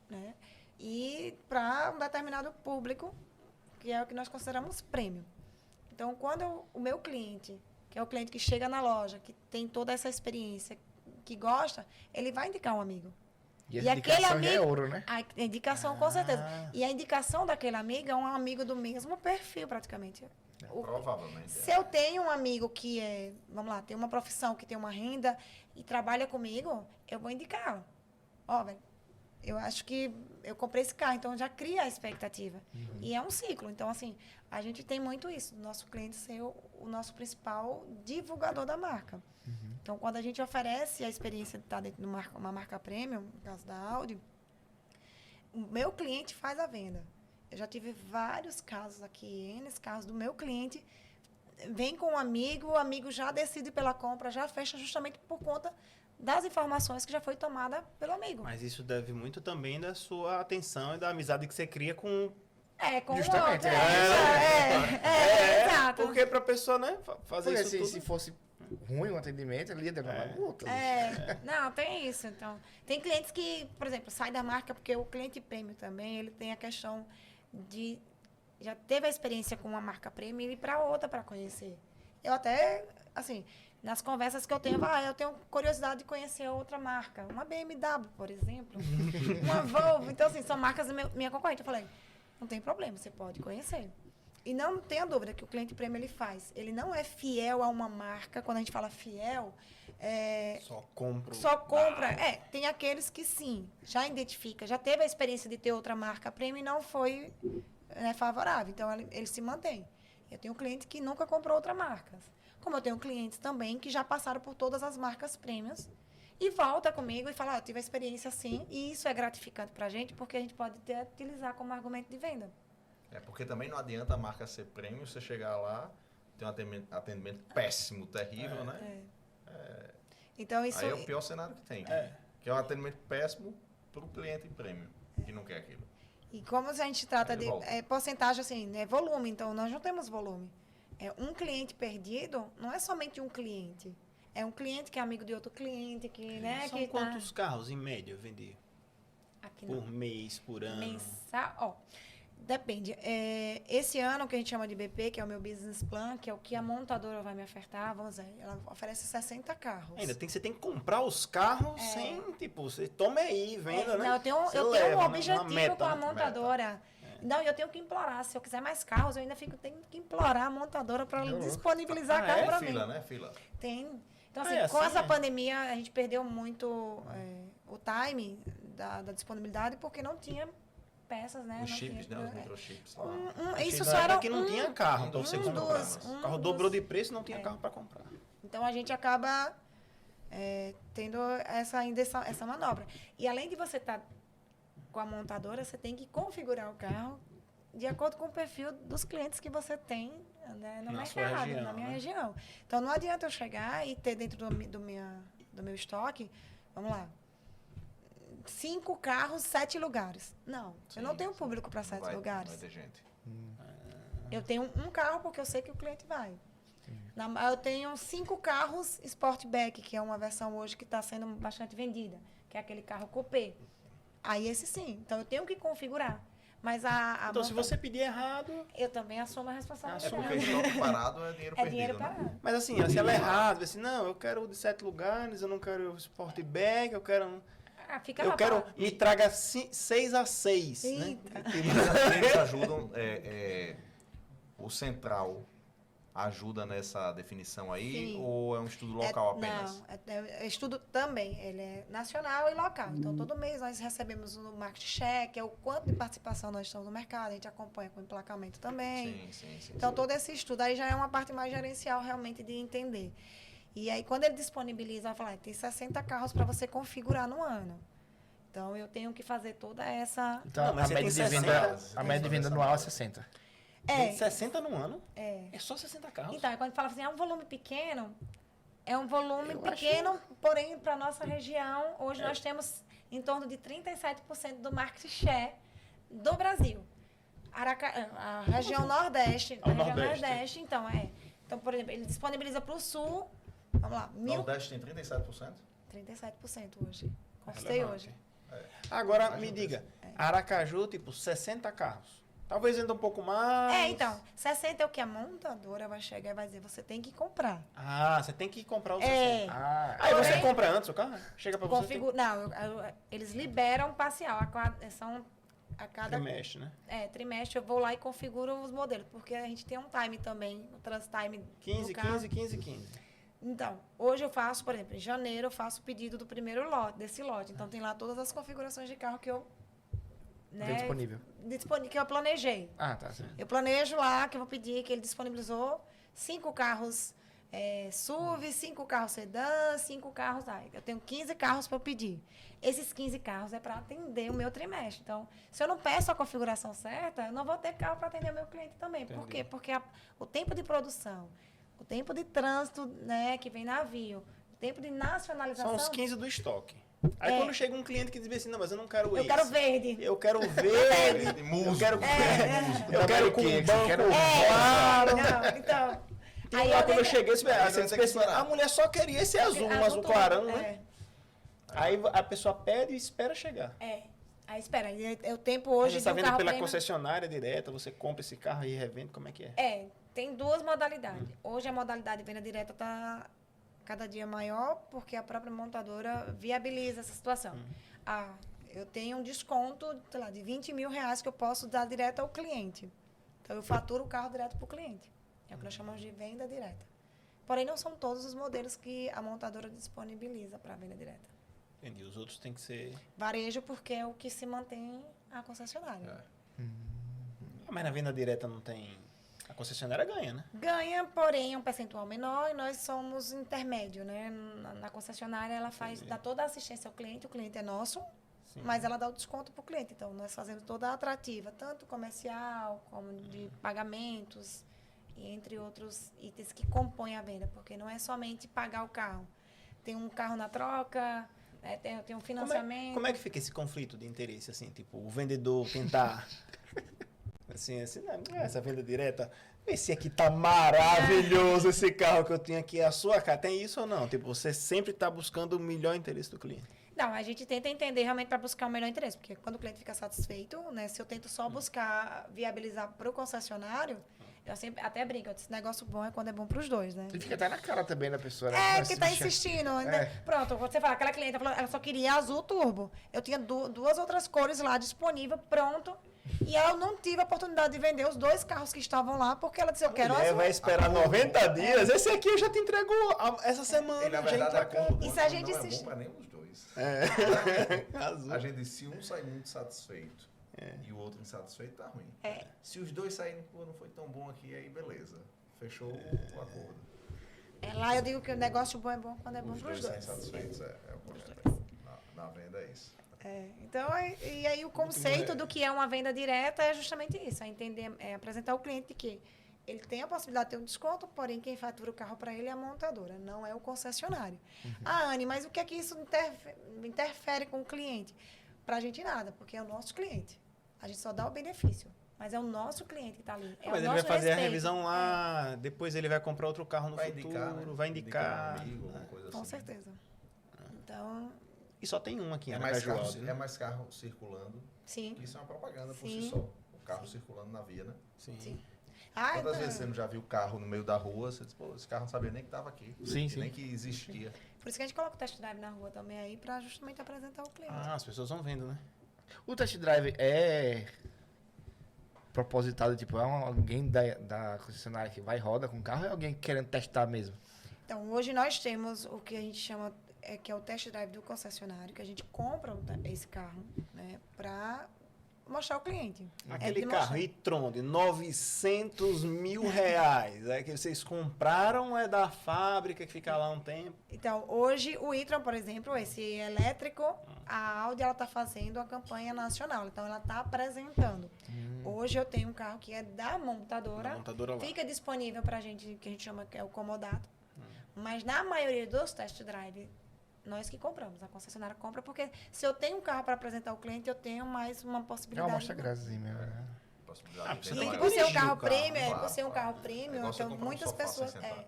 né? E para um determinado público, que é o que nós consideramos premium. Então, quando o meu cliente, que é o cliente que chega na loja, que tem toda essa experiência, que gosta, ele vai indicar um amigo. E a indicação já é ouro, né? A indicação, com certeza. E a indicação daquele amigo é um amigo do mesmo perfil, praticamente. Provavelmente. Se eu tenho um amigo que tem uma profissão, que tem uma renda e trabalha comigo, eu vou indicar. Velho, eu acho que eu comprei esse carro, então já cria a expectativa. E é um ciclo. Então, assim, a gente tem muito isso, do nosso cliente ser o nosso principal divulgador da marca. Então, quando a gente oferece a experiência de estar dentro de uma marca premium, no caso da Audi, o meu cliente faz a venda. Eu já tive vários casos aqui, N casos do meu cliente, vem com um amigo, o amigo já decide pela compra, já fecha justamente por conta das informações que já foi tomada pelo amigo. Mas isso deve muito também da sua atenção e da amizade que você cria com... Com justamente, o outro. Exato. Porque pra pessoa, né, fazer Porque isso tudo... se fosse ruim o atendimento, ele ia demorar muito. Não, tem isso. Então, tem clientes que, por exemplo, saem da marca porque o cliente premium também, ele tem a questão de... Já teve a experiência com uma marca premium e ir para outra para conhecer. Eu até, assim... Nas conversas que eu tenho, eu tenho curiosidade de conhecer outra marca. Uma BMW, por exemplo. Uma Volvo. Então, assim, são marcas da minha concorrente. Eu falei, não tem problema, você pode conhecer. E não tenha dúvida que o cliente premium ele faz. Ele não é fiel a uma marca. Quando a gente fala fiel, Só compra. Tem aqueles que sim, já identifica, já teve a experiência de ter outra marca premium e não foi favorável. Então, ele se mantém. Eu tenho um cliente que nunca comprou outra marca. Como eu tenho clientes também que já passaram por todas as marcas premiums e volta comigo e fala, eu tive a experiência assim, e isso é gratificante para a gente, porque a gente pode utilizar como argumento de venda. Porque também não adianta a marca ser premium, você chegar lá, ter um atendimento péssimo, terrível, né? Então, isso... Aí é o pior cenário que tem. Que é um atendimento péssimo para o cliente premium, que não quer aquilo. E como a gente trata de porcentagem, assim, volume, então nós não temos volume. Um cliente perdido não é somente um cliente. É um cliente que é amigo de outro cliente. São quantos carros, em média, vender? Aqui por mês, por ano? Mensal? Depende. Esse ano, que a gente chama de BP, que é o meu business plan, que é o que a montadora vai me ofertar, vamos dizer, ela oferece 60 carros. Você tem que comprar os carros sem, você tome aí, venda, né? Não, eu tenho um objetivo com a montadora. Não, eu tenho que implorar. Se eu quiser mais carros, eu ainda tenho que implorar a montadora para disponibilizar carro para mim. Fila, né? Fila. Tem. Então, assim, com essa pandemia, a gente perdeu muito o time da disponibilidade, porque não tinha peças, né? Os chips, né? Os microchips lá. Isso só era que não tinha carro, então você comprar. O carro dobrou de preço e não tinha carro para comprar. Então, a gente acaba tendo essa manobra. E além de você estar com a montadora, você tem que configurar o carro de acordo com o perfil dos clientes que você tem, né, no mercado, região, na minha região. Então, não adianta eu chegar e ter dentro do meu estoque, vamos lá, 5 carros, 7 lugares. Não, eu não tenho público para 7 lugares. Não vai ter gente. Eu tenho um carro porque eu sei que o cliente vai. Eu tenho 5 carros Sportback, que é uma versão hoje que está sendo bastante vendida, que é aquele carro coupé. Aí esse sim. Então, eu tenho que configurar. Mas então, se você pedir errado... Eu também assumo a responsabilidade. Porque estoque parado é dinheiro perdido. Dinheiro parado. Né? Mas assim, se ela é errado, assim, não, eu quero de 7 lugares, eu não quero Sportback, eu quero... eu quero me traga 6 a 6. Né? Eles ajudam, o Central ajuda nessa definição aí? Sim. Ou é um estudo local apenas? Não, é estudo também. Ele é nacional e local. Então, todo mês nós recebemos o market share, que é o quanto de participação nós estamos no mercado. A gente acompanha com emplacamento também. Sim. Então, todo esse estudo aí já é uma parte mais gerencial, realmente, de entender. E aí, quando ele disponibiliza, vai falar, tem 60 carros para você configurar no ano. Então, eu tenho que fazer toda essa... Então, a média de venda anual é 60. 60 no ano? É só 60 carros? Então, quando fala assim, é um volume pequeno, porém, para a nossa região, hoje nós temos em torno de 37% do market share do Brasil. A região Nordeste. Então, Então, por exemplo, ele disponibiliza para o Sul, vamos lá. Nordeste tem 37%? 37% hoje. Conquistei hoje. Agora, me diga, Aracaju, tipo, 60 carros. Talvez ainda um pouco mais. Então, 60 é o que a montadora vai chegar e vai dizer, você tem que comprar. Você tem que comprar o 60. Aí você compra antes o carro? Chega para você? Não, eles liberam parcial. A cada trimestre, né? Trimestre eu vou lá e configuro os modelos, porque a gente tem um time também, o trans time 15. Então, hoje eu faço, por exemplo, em janeiro eu faço o pedido do primeiro lote, desse lote. Então, tem lá todas as configurações de carro que eu... disponível. Que eu planejei. Tá certo. Eu planejo lá, que eu vou pedir, que ele disponibilizou 5 carros SUV, 5 carros sedã, 5 carros... eu tenho 15 carros para eu pedir. Esses 15 carros é para atender o meu trimestre. Então, se eu não peço a configuração certa, eu não vou ter carro para atender o meu cliente também. Entendi. Por quê? Porque o tempo de produção, o tempo de trânsito, né, que vem navio, o tempo de nacionalização... São os 15 do estoque. Aí quando chega um cliente que diz assim, não, mas eu não quero esse. Eu quero verde. Eu quero verde. Musgo. Eu quero com banco claro. Então... Aí quando eu cheguei, a mulher só queria esse azul, um azul clarão, né? Aí a pessoa pede e espera chegar. Aí espera, o tempo hoje você está vendo pela concessionária direta, você compra esse carro e revende, como é que é? Tem 2 modalidades. Hoje a modalidade de venda direta está cada dia maior, porque a própria montadora viabiliza essa situação. Eu tenho um desconto, sei lá, de R$20 mil que eu posso dar direto ao cliente. Então, eu faturo o carro direto para o cliente. É o que nós chamamos de venda direta. Porém, não são todos os modelos que a montadora disponibiliza para venda direta. Entendi. Os outros têm que ser... Varejo, porque é o que se mantém a concessionária. Mas na venda direta não tem... A concessionária ganha, né? Ganha, porém, é um percentual menor e nós somos intermédio, né? Na concessionária, ela dá toda a assistência ao cliente, o cliente é nosso, mas ela dá o desconto para o cliente. Então, nós fazemos toda a atrativa, tanto comercial, como de pagamentos, e entre outros itens que compõem a venda, porque não é somente pagar o carro. Tem um carro na troca, tem um financiamento. Como é que fica esse conflito de interesse, assim, tipo, o vendedor tentar... Assim, não é essa venda direta. Esse aqui tá maravilhoso, esse carro que eu tenho aqui, é a sua cara. Tem isso ou não? Tipo, você sempre tá buscando o melhor interesse do cliente. Não, a gente tenta entender realmente para buscar o melhor interesse, porque quando o cliente fica satisfeito, né, se eu tento só buscar viabilizar para o concessionário, eu sempre até brinco, esse negócio bom é quando é bom para os dois, né? E fica até na cara também da pessoa, né? Porque tá insistindo. Pronto, você fala, aquela cliente falou, ela só queria azul turbo. Eu tinha 2 outras cores lá disponível, pronto. E eu não tive a oportunidade de vender os 2 carros que estavam lá, porque ela disse, eu quero Mulher azul. vai esperar 90 dias. Esse aqui eu já te entrego essa semana. E na já verdade, a entrega. conta do E se banco a gente não é insiste- bom para nenhum dos dois. Azul. A gente, se um sai muito satisfeito e o outro insatisfeito, tá ruim. Se os dois saírem, pô, não foi tão bom aqui, aí beleza. Fechou o acordo. Lá eu digo que o negócio bom é bom quando é bom Os para os dois saem dois. satisfeitos, é o correto. Na venda é isso. Então, e aí o conceito do que é uma venda direta é justamente isso, é entender, é apresentar ao cliente que ele tem a possibilidade de ter um desconto, porém quem fatura o carro para ele é a montadora, não é o concessionário. Anne, mas o que é que isso interfere com o cliente? Para a gente nada, porque é o nosso cliente. A gente só dá o benefício, mas é o nosso cliente que está ali. Mas ele vai fazer a revisão lá, depois ele vai comprar outro carro no futuro, vai indicar. Um amigo, alguma coisa Com assim. certeza. Então, E só tem um aqui, É né? mais, Casual, carro, né? é mais carro circulando. sim. Isso é uma propaganda por Sim. si só. O carro circulando na via, né? Sim. Ah, Quantas vezes você não já viu o carro no meio da rua, você diz, pô, esse carro não sabia nem que estava aqui. Sim, sim. Nem que existia. por isso que a gente coloca o test drive na rua também aí, para justamente apresentar ao cliente. Ah, as pessoas vão vendo, né? O test drive é propositado, tipo, é alguém da concessionária que vai e roda com o carro ou é alguém querendo testar mesmo? Então, hoje nós temos o que a gente chama, que é o test drive do concessionário, que a gente compra esse carro, né, para mostrar ao cliente. Aquele demonstrar. carro e-tron de 900 mil reais, é que vocês compraram, é da fábrica que fica lá um tempo. Então, hoje o e-tron, por exemplo, esse elétrico, a Audi ela está fazendo a campanha nacional, então ela está apresentando. Hoje eu tenho um carro que é da montadora, Da montadora lá. fica disponível para a gente, que a gente chama que é o comodato, mas na maioria dos test drive, nós que compramos, a concessionária compra, porque se eu tenho um carro para apresentar ao cliente, eu tenho mais uma É possibilidade. uma amostra grátis mesmo. Né? Possibilidade de você venda tem E que maior. por ser um dirigir carro o carro, premium, claro, por ser um claro. carro premium, É igual você então comprar um muitas sofá sem pessoas, sentar.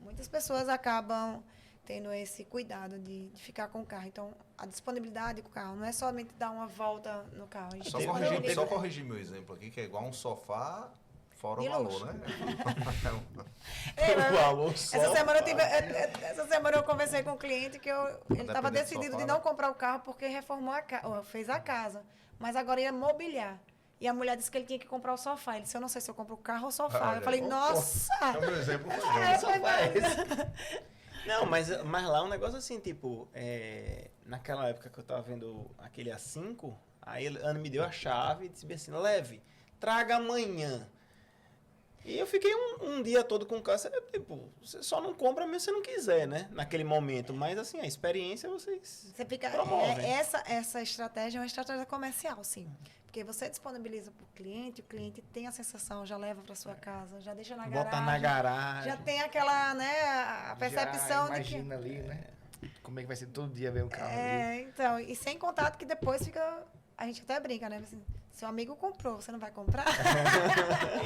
muitas pessoas acabam tendo esse cuidado de ficar com o carro. Então, a disponibilidade com o carro não é somente dar uma volta no carro. A gente Só disponibiliza- corrigir meu exemplo aqui, que é igual um sofá fora De o valor, luxo. né? É, mas- valor só. essa semana eu conversei com um cliente que ele estava depender do decidido sofá, de né? não comprar o carro porque reformou fez a casa, mas agora ia mobiliar. E a mulher disse que ele tinha que comprar o sofá. Ele disse, eu não sei se eu compro o carro ou o sofá. Olha, eu falei, pô, nossa! Então, meu exemplo foi bom. É, foi Não, mas lá é um negócio assim, tipo, naquela época que eu tava vendo aquele A5, aí a Ana me deu a chave e disse bem assim, leve, traga amanhã. E eu fiquei um dia todo com o carro, tipo, você só não compra mesmo se você não quiser, né? Naquele momento. Mas assim, a experiência vocês Você fica, promovem. essa estratégia é uma estratégia comercial, sim. Porque você disponibiliza para o cliente tem a sensação, já leva para sua casa, já deixa na garagem. Bota na garagem. Já tem aquela, né, a percepção Já de que... imagina ali, né? Como é que vai ser todo dia ver o carro ali. Então, e sem contato que depois fica... A gente até brinca, né? Assim, seu amigo comprou, você não vai comprar?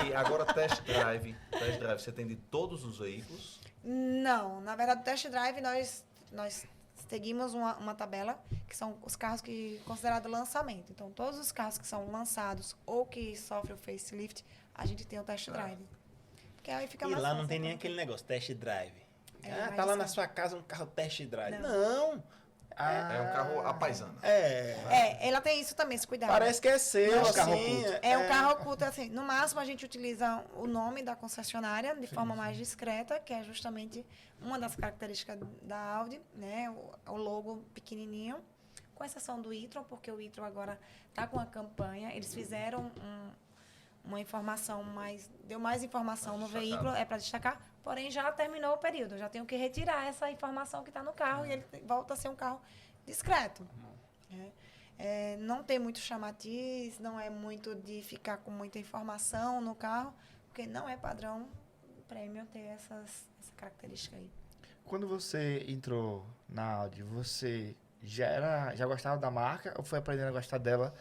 E agora test drive. Test drive, você tem de todos os veículos? Não, na verdade, o test drive nós seguimos uma tabela, que são os carros que considerados lançamento. Então, todos os carros que são lançados ou que sofrem o facelift, a gente tem o test drive. Porque aí fica E mais lá fácil, não tem nem né? aquele negócio, test drive. É, Tá lá na mas- sua casa um carro test drive. Não. Não. É um carro à paisana. Ela tem isso também, esse cuidado. Parece que é seu, Não, assim. carro oculto. É um carro oculto, assim. No máximo, a gente utiliza o nome da concessionária de forma mais discreta, que é justamente uma das características da Audi, né? O logo pequenininho, com exceção do e-tron, porque o e-tron agora está com a campanha. Eles fizeram uma informação deu mais informação no veículo, é para destacar, porém já terminou o período. Eu já tenho que retirar essa informação que está no carro e ele volta a ser um carro discreto. Não tem muito chamatiz, não é muito de ficar com muita informação no carro, porque não é padrão premium ter essa característica aí. Quando você entrou na Audi, você já gostava da marca ou foi aprendendo a gostar dela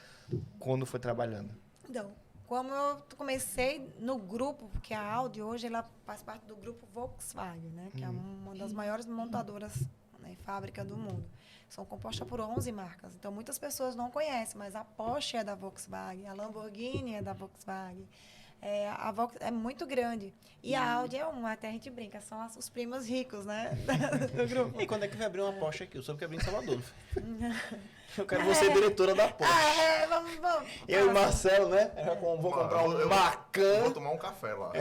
quando foi trabalhando? Então, como eu comecei no grupo, porque a Audi hoje ela faz parte do grupo Volkswagen, né, que é uma das maiores montadoras, né, fábrica do mundo. São compostas por 11 marcas. Então, muitas pessoas não conhecem, mas a Porsche é da Volkswagen, a Lamborghini é da Volkswagen, A Vox é muito grande. E a Audi até a gente brinca, são os primos ricos, né? Do grupo. E quando é que vai abrir uma Porsche aqui? Eu soube que abrir em Salvador. Eu quero você diretora da Porsche. Vamos. Eu e Marcelo, né? Vou comprar um Macan. Vou tomar um café lá.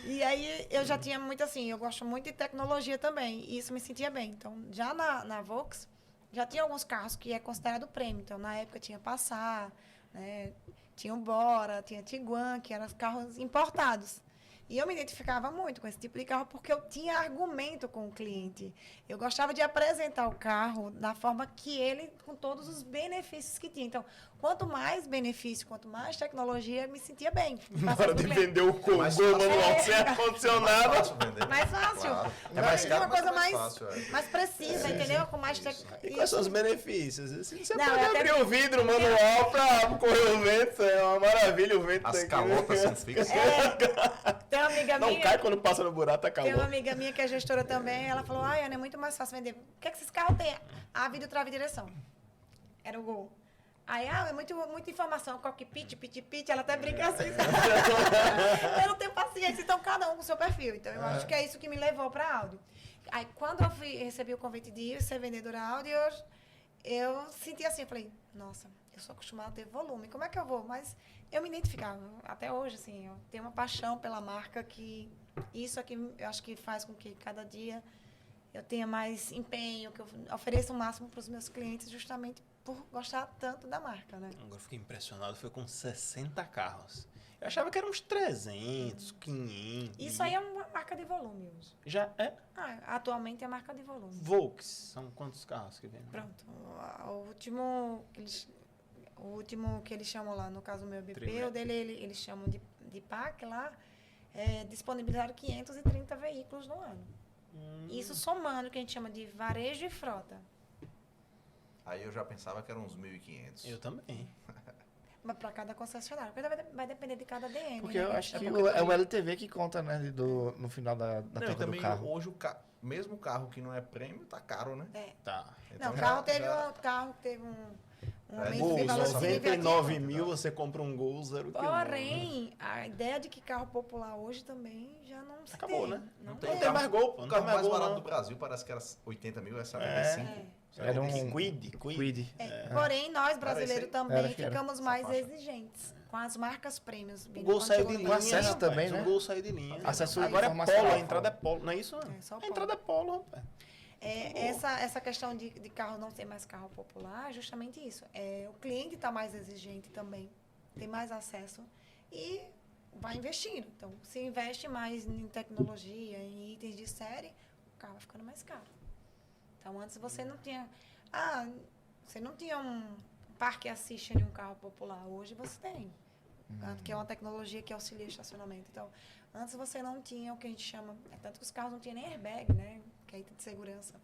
E aí eu já tinha muito assim, eu gosto muito de tecnologia também, e isso me sentia bem. Então, já na Vox, já tinha alguns carros que é considerado prêmio. Então, na época tinha Passat, né? Tinha o Bora, tinha Tiguan, que eram carros importados. E eu me identificava muito com esse tipo de carro porque eu tinha argumento com o cliente. Eu gostava de apresentar o carro da forma que ele, com todos os benefícios que tinha. Então, quanto mais benefício, quanto mais tecnologia, eu me sentia bem. Na hora de vender o Gol manual sem ar-condicionado. Mais fácil. Claro. É mais caro, uma coisa mais fácil, mais precisa, entendeu? Com mais E quais são os benefícios? Assim, você Não, pode abrir o vidro manual para correr o vento, é uma maravilha o vento. As daqui, calotas né? são fixas. Tem uma amiga Não minha. cai quando passa no buraco, tá Tem calor. uma amiga minha que é gestora também, ela falou, Ana, é muito mais fácil vender. O que esses carros têm? A vidro, trava e direção. Era o Gol. Aí, é muita informação, cockpit, pit, ela até brinca assim. Eu não tenho paciência, então cada um com o seu perfil. Então, eu acho que é isso que me levou para a Audi. Aí, quando eu recebi o convite de ir ser vendedora Audi, eu senti assim, eu falei, nossa, eu sou acostumada a ter volume, como é que eu vou? Mas eu me identificava, até hoje, assim, eu tenho uma paixão pela marca que isso aqui eu acho que faz com que cada dia eu tenha mais empenho, que eu ofereça o máximo para os meus clientes, justamente por gostar tanto da marca, né? Agora eu fiquei impressionado, foi com 60 carros. Eu achava que eram uns 300, 500. Isso aí é uma marca de volume hoje. Já é? Atualmente é marca de volume. Volks, são quantos carros que vem? Pronto. O último que eles chamam lá, no caso o meu BP, o dele eles chamam de PAC lá, disponibilizaram 530 veículos no ano. Isso somando o que a gente chama de varejo e frota. Aí eu já pensava que eram uns 1.500. Eu também. Mas para cada concessionário. Porque vai depender de cada DN. Porque né, eu que acho que chama. é o LTV que conta, né, no final da Não, e troca do também carro. hoje mesmo o carro que não é prêmio tá caro, né? Tá. Não, o já- carro teve já- um É, aumento Gol, de valor significativo. 99 mil, você compra um Gol 0 km. Porém, a ideia de que carro popular hoje também já não se Acabou, tem. né? Não tem Não tem. tem mais Gol, pô. O Não carro tem mais mais Gol, barato não. do Brasil parece que era 80 mil, é 75. Era um Quid. Quid. Porém, nós brasileiros também Era que era. ficamos Essa mais faixa. exigentes com as marcas prêmios. O Gol saiu de Quando linha. O acesso chegou também, rapaz, né? O Gol saiu de linha. Acesso Agora é informacional. Polo, a entrada é Polo. Não é isso? É, só A Polo. entrada é Polo, rapaz. Essa questão de carro não ser mais carro popular é justamente isso. O cliente está mais exigente também, tem mais acesso e vai investindo. Então, se investe mais em tecnologia, em itens de série, o carro vai ficando mais caro. Então, antes você não tinha... você não tinha um parque assist em um carro popular. Hoje você tem. Que é uma tecnologia que auxilia estacionamento. Então, antes você não tinha o que a gente chama... tanto que os carros não tinham nem airbag, né? Que é item de segurança.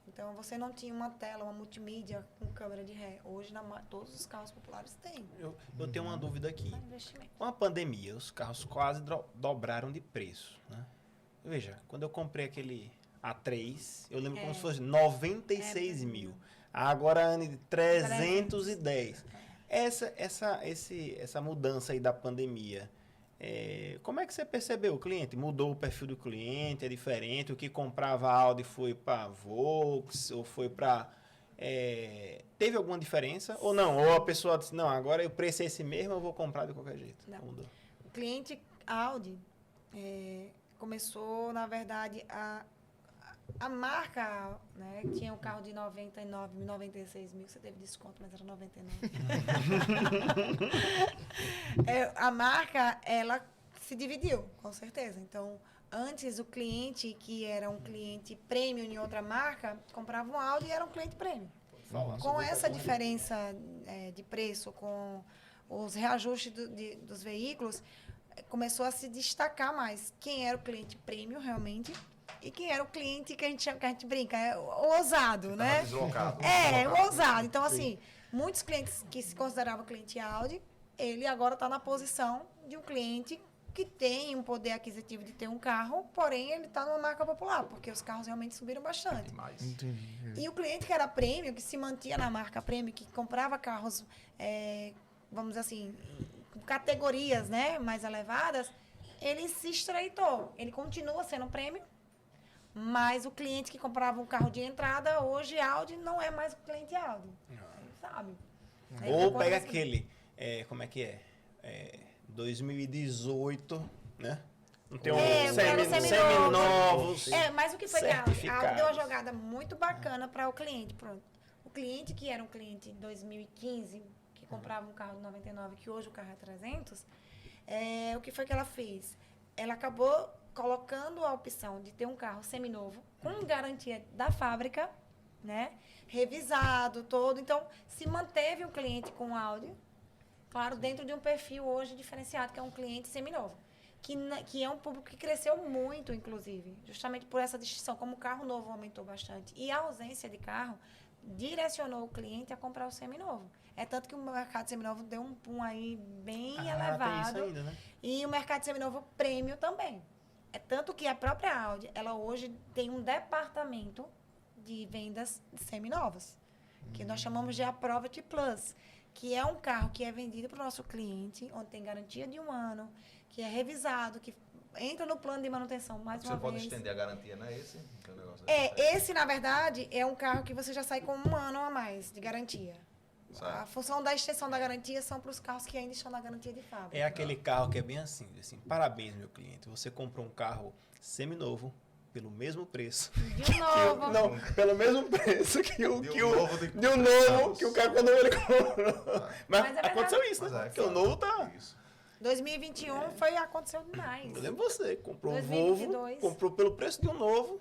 Então, você não tinha uma tela, uma multimídia com câmera de ré. Hoje, todos os carros populares têm. Eu tenho uma dúvida aqui. É investimento. Com a pandemia, os carros quase dobraram de preço, né? Veja, quando eu comprei aquele A3, eu lembro como se fosse 96 mil. Agora, ano de 310. Essa mudança aí da pandemia, como é que você percebeu? O cliente mudou o perfil do cliente, é diferente? O que comprava Audi foi para Volks ou foi para... teve alguma diferença? Ou não? Ou a pessoa disse, não, agora o preço é esse mesmo, eu vou comprar de qualquer jeito. Não. Mudou. O cliente Audi começou, na verdade, a marca, né, tinha um carro de 99 mil, 96 mil, você teve desconto, mas era 99. A marca, ela se dividiu, com certeza. Então, antes o cliente, que era um cliente premium em outra marca, comprava um Audi e era um cliente premium. Com essa diferença de preço, com os reajustes dos veículos, começou a se destacar mais quem era o cliente premium realmente e quem era o cliente que a gente brinca, o ousado, né? Deslocado. O ousado. Então, assim, muitos clientes que se consideravam cliente Audi, ele agora está na posição de um cliente que tem um poder aquisitivo de ter um carro, porém ele está numa marca popular, porque os carros realmente subiram bastante. Demais. Entendi. E o cliente que era premium, que se mantinha na marca premium, que comprava carros, vamos dizer assim, categorias, né, mais elevadas, ele se estreitou. Ele continua sendo um prêmio, mas o cliente que comprava um carro de entrada, hoje Audi não é mais o cliente Audi. Sabe? Ou pega aquele, como é que é? 2018, né? Não tem seminovos. Mas o que foi que a Audi deu uma jogada muito bacana para o cliente. Pronto. O cliente que era um cliente em 2015, que comprava um carro de 99, que hoje o carro é 300, o que foi que ela fez? Ela acabou colocando a opção de ter um carro seminovo, com garantia da fábrica, né? Revisado todo. Então, se manteve o cliente com Audi, claro, dentro de um perfil hoje diferenciado, que é um cliente seminovo. Que é um público que cresceu muito, inclusive, justamente por essa distinção, como o carro novo aumentou bastante. E a ausência de carro direcionou o cliente a comprar o seminovo. É tanto que o mercado seminovo deu um pum aí bem elevado. Tem isso ainda, né? E o mercado seminovo prêmio também. É tanto que a própria Audi, ela hoje tem um departamento de vendas seminovos, que nós chamamos de Approved Plus, que é um carro que é vendido para o nosso cliente, onde tem garantia de 1 ano, que é revisado, que entra no plano de manutenção mais uma vez. Você pode estender a garantia, não é esse? Esse, na verdade, é um carro que você já sai com 1 ano a mais de garantia. A função da extensão da garantia são para os carros que ainda estão na garantia de fábrica. É aquele carro que é bem assim, parabéns, meu cliente. Você comprou um carro seminovo pelo mesmo preço. De novo. Não, pelo mesmo preço que o novo que o cara quando ele comprou. Mas aconteceu isso, né? Porque o novo tá... 2021 aconteceu demais. Eu lembro você, comprou 2022. um Volvo, comprou pelo preço de um novo.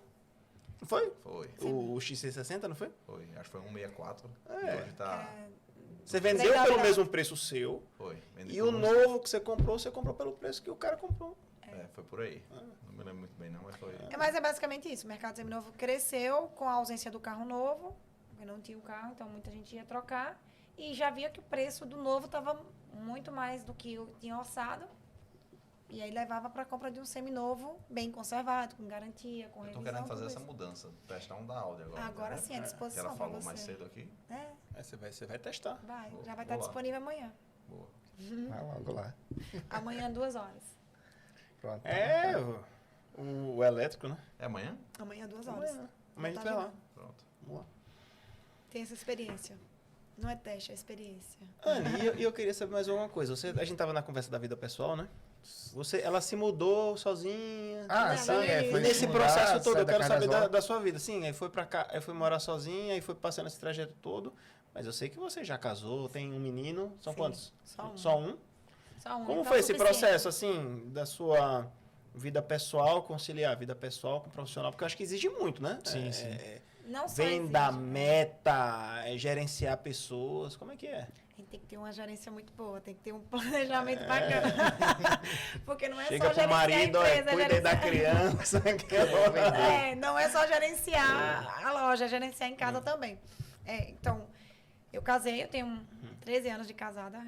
Não foi? Foi. O XC60, não foi? Foi, acho que foi 164. Hoje tá... Você vendeu pelo mesmo preço seu. Foi. E o novo que você comprou pelo preço que o cara comprou. Foi por aí. Não me lembro muito bem, não, mas foi. Mas é basicamente isso. O mercado seminovo cresceu com a ausência do carro novo, porque não tinha o carro, então muita gente ia trocar. E já via que o preço do novo estava muito mais do que eu tinha orçado. E aí levava para a compra de um seminovo bem conservado, com garantia, com revisão. Eu tô querendo fazer essa mudança, testar um da Audi agora. Agora sim, à disposição. Que ela falou você. mais cedo aqui. Você vai testar. Já vai estar disponível amanhã. Boa. Vai logo lá. Amanhã, 2 horas. Pronto. O elétrico, né? É amanhã? Amanhã, 2 horas. Amanhã a gente vai lá. Pronto. Vamos lá. Tem essa experiência. Não é teste, é experiência. Anny, eu queria saber mais alguma coisa. A gente tava na conversa da vida pessoal, né? Ela se mudou sozinha. Sim, foi nesse processo todo, eu quero saber da sua vida. Sim, aí foi pra cá, aí foi morar sozinha, aí foi passando esse trajeto todo. Mas eu sei que você já casou, tem um menino. São quantos? Só um. Como foi esse processo, assim, da sua vida pessoal, conciliar vida pessoal com profissional? Porque eu acho que exige muito, né? Sim, sim. Não só venda, meta, gerenciar pessoas, como é que é? A gente tem que ter uma gerência muito boa, tem que ter um planejamento bacana. Porque não é Chega só gerenciar pro marido, a empresa, cuida da criança. Não é só gerenciar a loja, é gerenciar em casa também. Então, eu casei, eu tenho 13 anos de casada.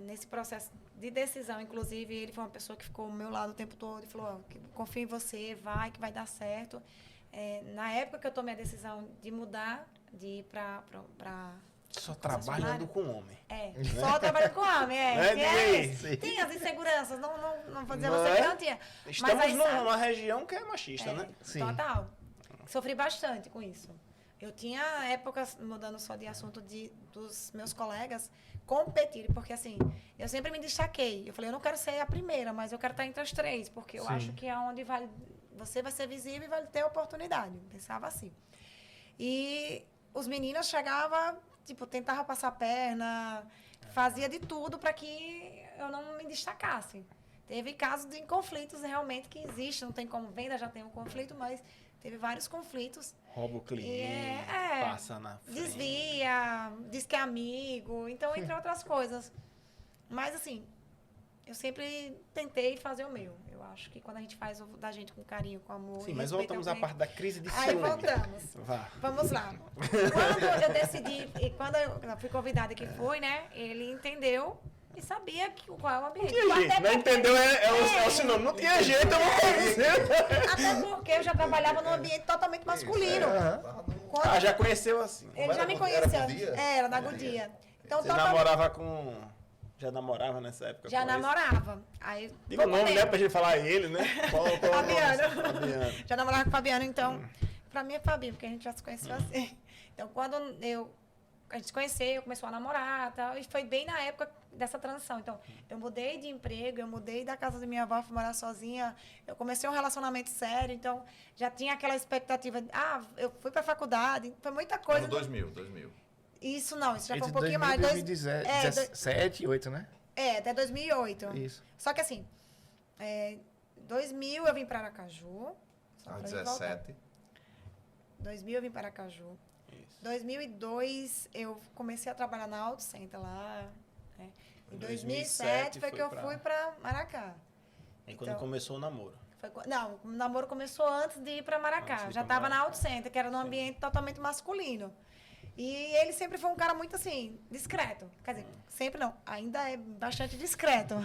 Nesse processo de decisão, inclusive, ele foi uma pessoa que ficou ao meu lado o tempo todo e falou, confio em você, vai, que vai dar certo. Na época que eu tomei a decisão de mudar, de ir para só trabalhando com homem. Só trabalhando com homem, Tem as inseguranças, não vou dizer você que não tinha. Estamos numa região que é machista, né? Sim. Total. Sofri bastante com isso. Eu tinha épocas, mudando só de assunto, dos meus colegas competirem, porque assim, eu sempre me destaquei. Eu falei, eu não quero ser a primeira, mas eu quero estar entre as 3, porque eu acho que é onde você vai ser visível e vai ter oportunidade. Eu pensava assim. E os meninos chegavam, tentavam passar a perna, fazia de tudo para que eu não me destacasse. Teve casos de conflitos realmente que existem, não tem como venda, já tem um conflito, mas teve vários conflitos. Rouba o cliente, passa na frente. Desvia, diz que é amigo, então, entre outras coisas. Mas, assim, eu sempre tentei fazer o meu. Eu acho que quando a gente faz o da gente com carinho, com amor... Sim, mas voltamos à parte da crise de ciúme. Aí voltamos. Vamos lá. Quando eu decidi, e quando eu fui convidada que foi, né? Ele entendeu e sabia qual é o ambiente. Não tinha jeito, não entendeu? É o sinônimo. Não tinha jeito, eu não conhecia. Até porque eu já trabalhava num ambiente totalmente masculino. Já conheceu assim. Ele já me conhecia. Era da Godia. Então, você namorava com... Já namorava nessa época? Já namorava. Aí, diga o nome, né? Pra gente falar ele, né? Fabiano. Já namorava com o Fabiano, então... Pra mim é Fabinho, porque a gente já se conheceu assim. Então, quando a gente se conheceu, começou a namorar e tal, e foi bem na época dessa transição. Então, eu mudei de emprego, eu mudei da casa da minha avó, fui morar sozinha, eu comecei um relacionamento sério, então já tinha aquela expectativa de, eu fui pra faculdade, foi muita coisa. Ano 2000. Isso não, isso já Entre foi um pouquinho 2000 mais. 2017, 2008, né? Até 2008. Isso. Só que assim, 2000 eu vim pra Aracaju. 17. 2000 eu vim para Aracaju. Isso. 2002 eu comecei a trabalhar na Auto Center lá. Né? Em 2007 foi que eu fui para Maracá. E quando começou o namoro? Não, o namoro começou antes de ir para Maracá. Já estava na Auto Center, que era num ambiente totalmente masculino. E ele sempre foi um cara muito assim, discreto. Quer dizer, sempre não, ainda é bastante discreto.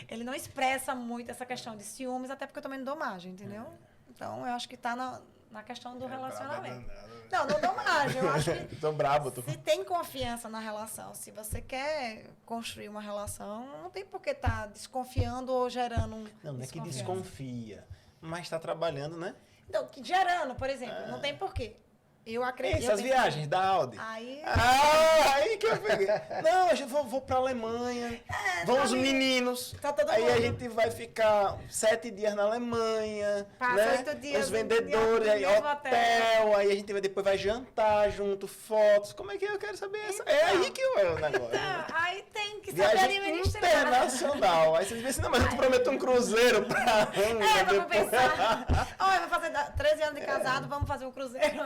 Ele não expressa muito essa questão de ciúmes, até porque eu também não dou margem, entendeu? Então, eu acho que está na questão do relacionamento. Não dou margem. Eu acho que tô brabo, se tem confiança na relação, se você quer construir uma relação, não tem por que estar desconfiando ou gerando um Não é que desconfia, mas está trabalhando, né? Então, gerando, por exemplo, não tem porquê. Eu acredito. Essas viagens da Audi. Aí que eu peguei. Não, a gente vou pra Alemanha. Vão os meninos. Tá todo aí mundo. a gente vai ficar 7 dias na Alemanha. Passa né? 8 dias os vendedores, aí hotel. Aí a gente depois vai jantar junto, fotos. Como é que eu quero saber essa? É aí que é o negócio. Então, aí tem que saber Viagem administrar. internacional. Aí vocês dizem assim, não, mas eu te prometo um cruzeiro pra... vamos pensar. Olha, vou fazer 13 anos de casado, vamos fazer um cruzeiro.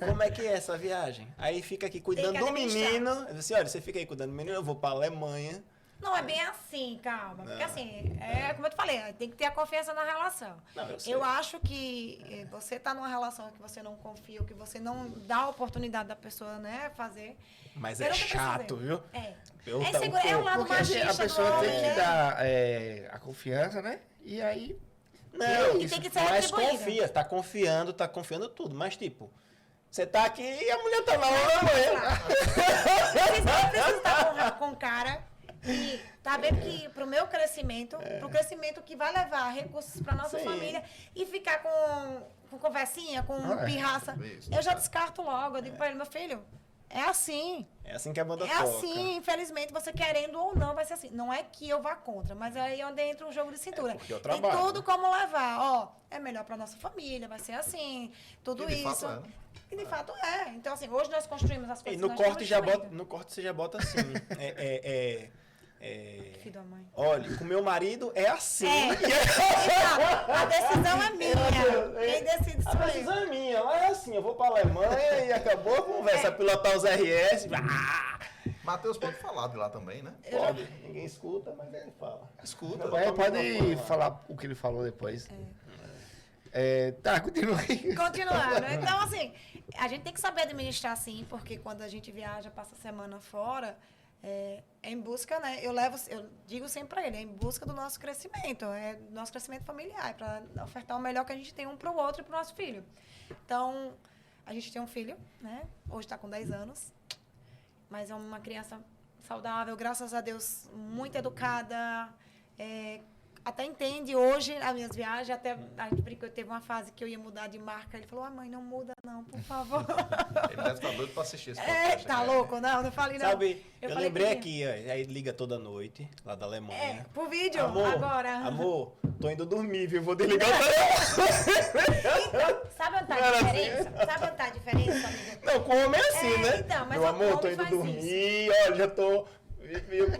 Como é que é essa viagem? Aí fica aqui cuidando do menino. Eu disse assim, olha, você fica aí cuidando do menino, eu vou pra Alemanha. Não é bem assim, calma. Porque assim, como eu te falei, tem que ter a confiança na relação. Não, eu sei. Eu acho que você tá numa relação que você não confia, ou que você não dá a oportunidade da pessoa, né, fazer. Mas é chato, viu? É um lado Porque machista a pessoa do tem homem, que né? dar a confiança, né? E aí... Não, E tem que ser mas retribuída. tá confiando tudo. Mas, tipo, você tá aqui e a mulher tá lá na Alemanha. Vocês não precisam estar com cara e tá vendo que pro meu crescimento, pro crescimento que vai levar recursos pra nossa Sim. família e ficar com conversinha, com pirraça, Isso, eu já descarto logo. Eu digo pra ele, meu filho, é assim. É assim que a banda É toca. assim, infelizmente, você querendo ou não, vai ser assim. Não é que eu vá contra, mas aí é onde entra um jogo de cintura. porque eu Tem trabalho, tudo como levar. Ó, é melhor pra nossa família, vai ser assim, tudo E de isso. fato é, né? E de fato é. Então, assim, hoje nós construímos as E coisas. no nós corte, estamos no corte você já bota assim. Filho da mãe. Olha, com meu marido é assim. Então, a decisão é minha. Quem decide A sou decisão eu. é minha. Lá é assim, eu vou pra Alemanha e acabou a conversa. Pilotar os RS. Matheus pode falar de lá também, né? Pode. Ninguém escuta, mas ele fala. Escuta. Pode falar o que ele falou depois. Tá, continua aí. Continuando. Então, assim, a gente tem que saber administrar, sim, porque quando a gente viaja, passa a semana fora, é em busca, né? Eu digo sempre pra ele, é em busca do nosso crescimento, do nosso crescimento familiar, para ofertar o melhor que a gente tem um pro outro e pro nosso filho. Então, a gente tem um filho, né? Hoje tá com 10 anos, mas é uma criança saudável, graças a Deus, muito educada, até entende hoje as minhas viagens, até a gente brincou, teve uma fase que eu ia mudar de marca, ele falou, mãe, não muda não, por favor. Ele deve estar doido pra assistir esse podcast. Tá né? louco? Não falei não. Sabe, eu falei lembrei que- aqui, ó, aí liga toda noite, lá da Alemanha. Por vídeo, Amor, agora. amor, tô indo dormir, viu? Vou desligar o telefone. Então, sabe onde tá a diferença? Sabe onde tá a diferença, amigo? Não, com homem é assim, né? Então, mas Meu o amor, tô homem indo faz dormir, olha, já tô...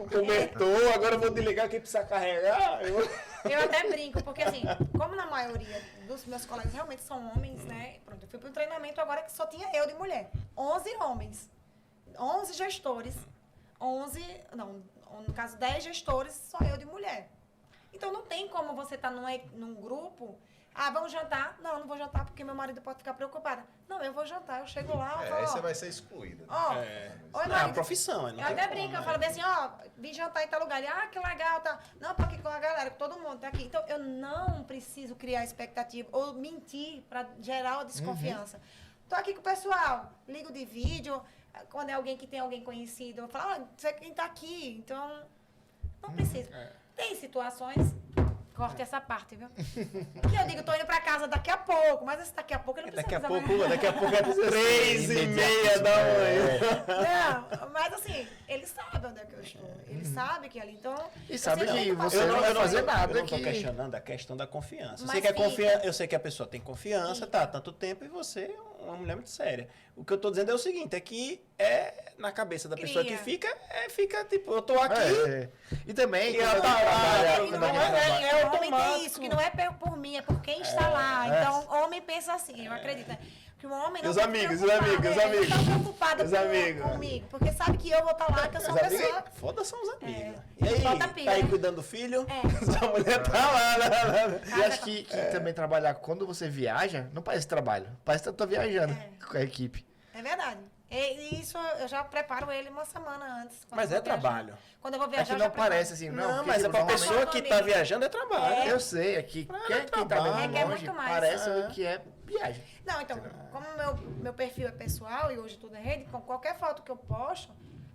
Cobertor, agora eu vou desligar quem precisa carregar. Eu até brinco, porque assim, como na maioria dos meus colegas realmente são homens, né? Pronto, eu fui para um treinamento agora que só tinha eu de mulher. 11 homens. 11 gestores. No caso, 10 gestores, só eu de mulher. Então não tem como você estar num grupo. Vamos jantar? Não vou jantar porque meu marido pode ficar preocupado. Não, eu vou jantar, eu chego lá, eu Aí falo, você vai ser excluída. Oi, Não, é uma marido. profissão, Eu até brinco, eu falo bem assim, vim jantar em tal lugar. Ele, que legal, tá. Não, tô aqui com a galera, com todo mundo tá aqui. Então, eu não preciso criar expectativa ou mentir para gerar uma desconfiança. Tô aqui com o pessoal, ligo de vídeo, quando é alguém que tem alguém conhecido, eu falo, você quem tá aqui. Então, Não precisa. Tem situações... Corte essa parte, viu? Que eu digo, tô indo pra casa daqui a pouco, mas esse daqui a pouco ele não precisa. Daqui a pouco é 3h30 da manhã. Não, mas assim, ele sabe onde é que eu estou. Ele sabe que ali, então... E sabe assim, que você não vai fazer nada. Eu não tô que... questionando a questão da confiança. Mas Eu sei que a pessoa tem confiança, tá há tanto tempo, e você é uma mulher muito séria. O que eu tô dizendo é o seguinte, é que na cabeça da pessoa que fica tipo, eu tô aqui... E também... E ela tá lá, o homem tem isso, que não é por mim, é por quem está lá. Então, o homem pensa assim, eu acredito, né? Que o homem não Os tá amigos, preocupado comigo, porque sabe que eu vou estar lá, que eu sou uma pessoa... Foda são os amigos. E aí, falta pilha, tá aí né? cuidando do filho? Essa mulher tá lá. E acho que também trabalhar, quando você viaja, não parece trabalho. Parece que eu tô viajando com a equipe. É verdade. E isso eu já preparo ele uma semana antes. Mas é trabalho. Quando eu vou É viajar, que eu não já preparo. parece assim, não. Não, porque, mas é tipo, pra normalmente- pessoa que tá viajando é trabalho. Eu sei, é que quem tá trabalho. meio longe, muito mais. parece que é viagem. Não, então, como meu perfil é pessoal e hoje tudo é rede, com qualquer foto que eu posto,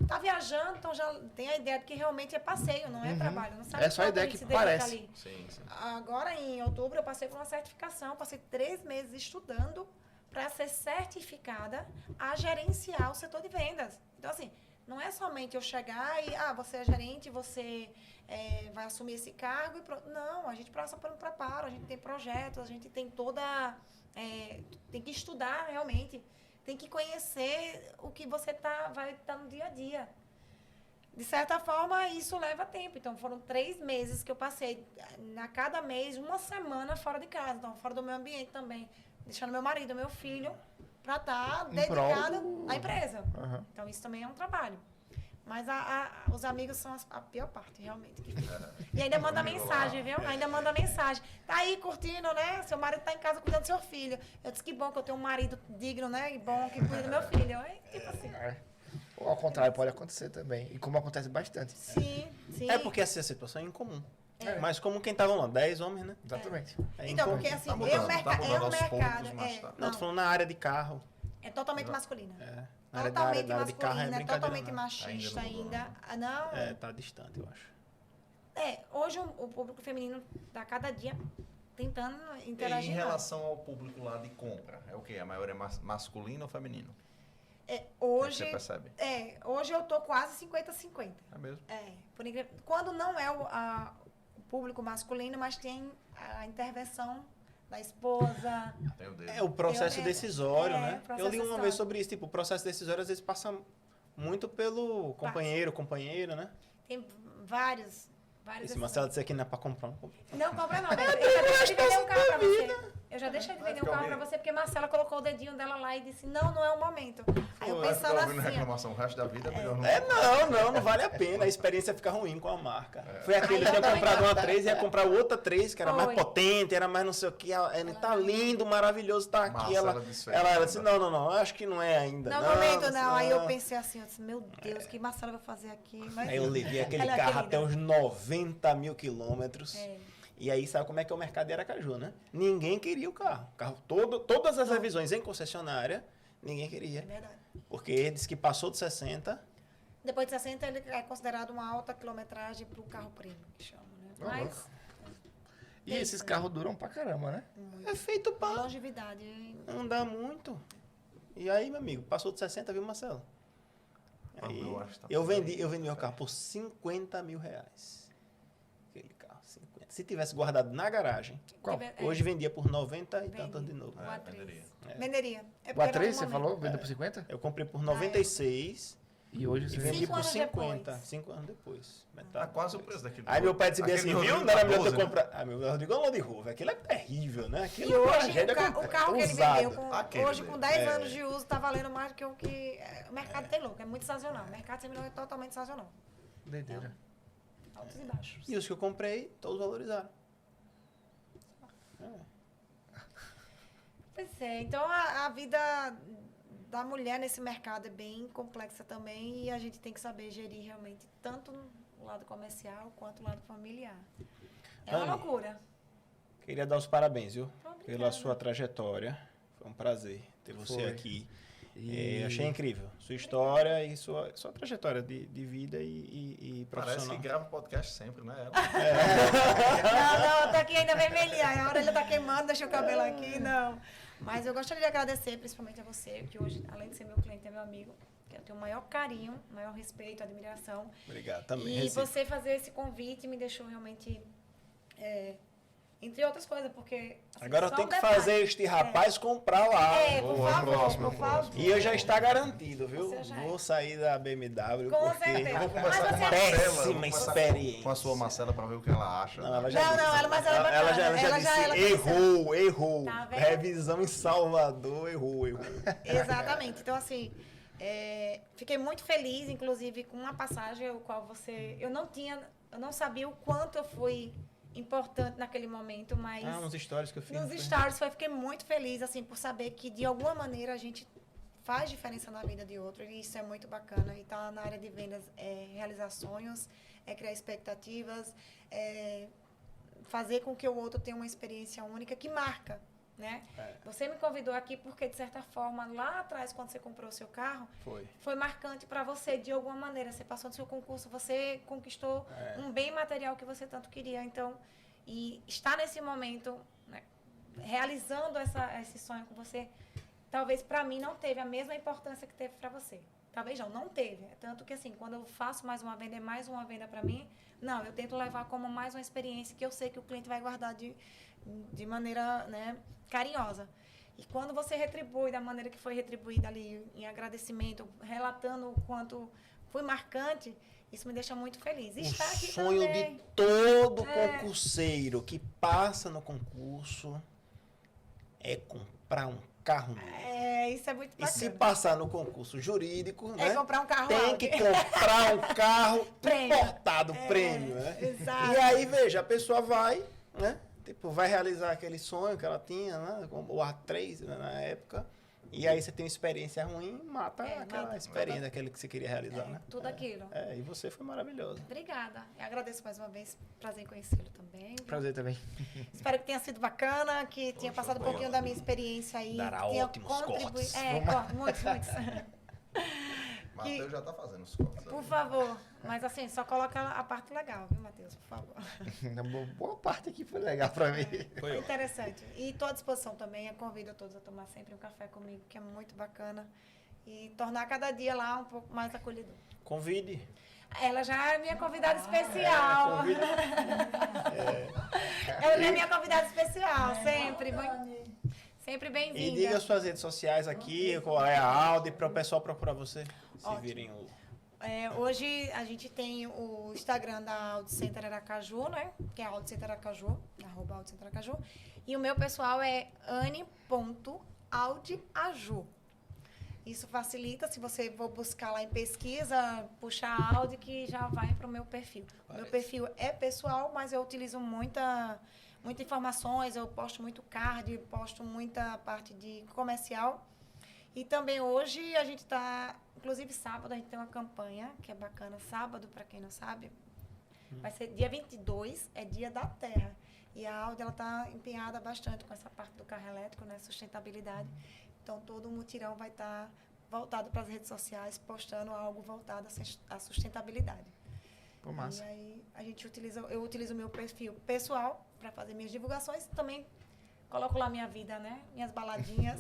tá viajando, então já tem a ideia de que realmente é passeio, não é trabalho. Não sabe É só a quanto ideia gente que se dedica parece. ali. Sim, sim. Agora, em outubro, eu passei por uma certificação, passei 3 meses estudando para ser certificada a gerenciar o setor de vendas. Então, assim, não é somente eu chegar e, você é gerente, você vai assumir esse cargo e pronto. Não, a gente passa por um preparo, a gente tem projetos, a gente tem tem que estudar realmente, tem que conhecer o que você vai estar no dia a dia. De certa forma, isso leva tempo. Então, foram 3 meses que eu passei, a cada mês, uma semana fora de casa. Então, fora do meu ambiente também. Deixando meu marido, meu filho, para estar dedicado à empresa. Então, isso também é um trabalho. Mas os amigos são a pior parte, realmente. E ainda manda mensagem, viu? Ainda manda mensagem. Tá aí curtindo, né? Seu marido tá em casa cuidando do seu filho. Eu disse que bom que eu tenho um marido digno, né? E bom que cuida do meu filho. Tipo assim. Ou ao contrário, pode acontecer também. E como acontece bastante. Sim, sim. É porque essa situação é incomum. Mas como quem estavam lá, 10 homens, né? Exatamente. É Então, incomum. porque assim, Tá mudando, tá mudando é um aos mercado. poucos, mas tá. Não, tô falando na área de carro. É totalmente masculina. Na área Totalmente da área de carro é masculina, brincadeira. totalmente não. machista Ainda ainda. Não. Tá distante, eu acho. Hoje o público feminino tá cada dia tentando E interagir. em mais. relação ao público lá de compra, é o quê? A maioria é masculino ou feminino? Hoje, Você percebe? hoje eu tô quase 50-50. É mesmo? Quando não é o público masculino, mas tem a intervenção da esposa. Tem o dele. É o processo decisório, né? processo Eu li uma decisório. vez sobre isso. Tipo, o processo decisório às vezes passa muito pelo companheira, né? Tem vários. E se Marcelo disser que não é pra comprar, não compra. Não compra não. Eu já deixei de vender um carro pra você. Eu já deixei de vender um carro pra você porque Marcela colocou o dedinho dela lá e disse, não é o momento. Aí eu pensando Tá ouvindo assim, reclamação o resto da vida, é melhor Não vale a pena. A experiência fica ruim com a marca. Foi aquele que tinha comprado uma 3 e ia comprar outra 3, que era mais potente, era mais não sei o que. Ele tá lindo, maravilhoso, tá aqui. Ela disse, não, acho que não é ainda. Não, momento não. Aí eu pensei assim, eu disse, meu Deus, o que Marcela vai fazer aqui? Mas, Aí eu levei aquele ela é carro querida. até os 90 mil quilômetros. E aí, sabe como é que é o mercado de Aracaju, né? Ninguém queria o carro. Todas as revisões em concessionária, ninguém queria. É verdade. Porque ele disse que passou de 60. Depois de 60, ele é considerado uma alta quilometragem para o carro premium, que chama, né? Mas, E esses carros duram pra caramba, né? É feito pra longevidade. andar muito. E aí, meu amigo, passou de 60, viu, Marcelo? Aí, eu acho que tá eu vendi meu carro por 50 mil reais. Aquele carro, 50. Se tivesse guardado na garagem, Qual? hoje vendia por 90 e tantos de novo. O A3. venderia. Venderia. É O porque era A3, um você momento. falou? Vendeu por 50? Eu comprei por 96 E hoje e você vendi 5 por anos 50. depois. 5 anos depois. Tá Metade quase o depois. preço daquele. Aí meu pai disse bem Aquele assim, viu? Rodrigo Não era melhor Cardoso, ter né? comprado. Ah, meu Rodrigo é um de rua. Aquilo é terrível, né? Aquilo E é uma hoje, tragédia o carro que ele usado. vendeu, hoje com 10 anos de uso, tá valendo mais do que o que... o mercado tem louco, é muito sazonal. O mercado seminou é totalmente sazonal. Doideira. Altos e baixos. E os que eu comprei, todos valorizaram. Pois é, então a vida da mulher nesse mercado é bem complexa também e a gente tem que saber gerir realmente tanto o lado comercial quanto o lado familiar. É uma Anne, loucura. Queria dar os parabéns, viu? Obrigada. Pela sua trajetória. Foi um prazer ter você Foi. aqui. Achei incrível. Sua história e sua trajetória de vida e profissional. Parece que grava podcast sempre, né? Não, tá aqui ainda vermelhinha. A orelha tá queimando, deixa o cabelo aqui, não. Mas eu gostaria de agradecer principalmente a você, que hoje, além de ser meu cliente, é meu amigo. Que eu tenho o maior carinho, maior respeito, admiração. Obrigado também. E você fazer esse convite me deixou realmente... entre outras coisas, porque... Assim, agora eu tenho que fazer este rapaz comprar lá. Por favor. E eu já está garantido, viu? Você já Vou sair da BMW Com porque certeza. Eu vou conversar com a Mas Marcela. péssima experiência. Com a sua Marcela pra ver o que ela acha. Não, ela já disse. ela é bacana. Ela já disse, errou. Tá vendo? Revisão em Salvador, errou. Exatamente. Então, assim, fiquei muito feliz, inclusive, com uma passagem, o qual você... Eu não sabia o quanto eu fui importante naquele momento, mas... nos stories que eu fiz. Nos stories, fiquei muito feliz, assim, por saber que, de alguma maneira, a gente faz diferença na vida de outro, e isso é muito bacana. E tá na área de vendas, realizar sonhos, criar expectativas, fazer com que o outro tenha uma experiência única que marca, né? Você me convidou aqui porque, de certa forma, lá atrás, quando você comprou o seu carro, foi marcante para você, de alguma maneira. Você passou no seu concurso, você conquistou um bem material que você tanto queria. Então, e estar nesse momento, né, realizando esse sonho com você, talvez para mim não teve a mesma importância que teve para você. Talvez não teve. Tanto que, assim, quando eu faço mais uma venda, é mais uma venda para mim, não, eu tento levar como mais uma experiência que eu sei que o cliente vai guardar de maneira, né, carinhosa. E quando você retribui da maneira que foi retribuída ali, em agradecimento, relatando o quanto foi marcante, isso me deixa muito feliz. E estar aqui o sonho também. de todo concurseiro que passa no concurso é comprar um carro novo. Isso é muito bacana. E se passar no concurso jurídico, né? Comprar um carro tem que comprar um carro importado, prêmio, né? Exato. E aí, veja, a pessoa vai, né? Tipo, vai realizar aquele sonho que ela tinha, né? O A3, né, na época. E aí você tem uma experiência ruim, mata aquela experiência, aquele que você queria realizar, né? Tudo aquilo. E você foi maravilhoso. Obrigada. Eu agradeço mais uma vez. Prazer em conhecê-lo também. Prazer também. Espero que tenha sido bacana, que tenha passado um pouquinho da minha experiência aí. Dará tenha ótimos cortes. Muitos. Matheus já tá fazendo os cortes. Por favor. Mas assim, só coloca a parte legal, viu, Matheus? Por favor. Boa parte aqui foi legal pra mim. Foi interessante. E estou à disposição também. Eu convido a todos a tomar sempre um café comigo, que é muito bacana. E tornar cada dia lá um pouco mais acolhedor. Convide. Ela já é minha convidada especial. Ela já é minha convidada especial, sempre. Sempre bem-vinda. E diga suas redes sociais aqui, qual é a Audi, para o pessoal procurar você, se virem o... Hoje a gente tem o Instagram da Audi Center Aracaju, né? Que é Audi Center Aracaju, @AudiCenterAracaju. E o meu pessoal é ane.audiaju. Isso facilita, se você for buscar lá em pesquisa, puxar Audi, que já vai para o meu perfil. O meu perfil é pessoal, mas eu utilizo muitas informações, eu posto muito card, posto muita parte de comercial. E também hoje a gente está, inclusive sábado, a gente tem uma campanha que é bacana. Sábado, para quem não sabe, vai ser dia 22, é Dia da Terra. E a Audi está empenhada bastante com essa parte do carro elétrico, né, sustentabilidade. Então, todo o mutirão vai estar voltado para as redes sociais, postando algo voltado à sustentabilidade. Pô, massa. E aí eu utilizo o meu perfil pessoal para fazer minhas divulgações. Também coloco lá minha vida, né? Minhas baladinhas.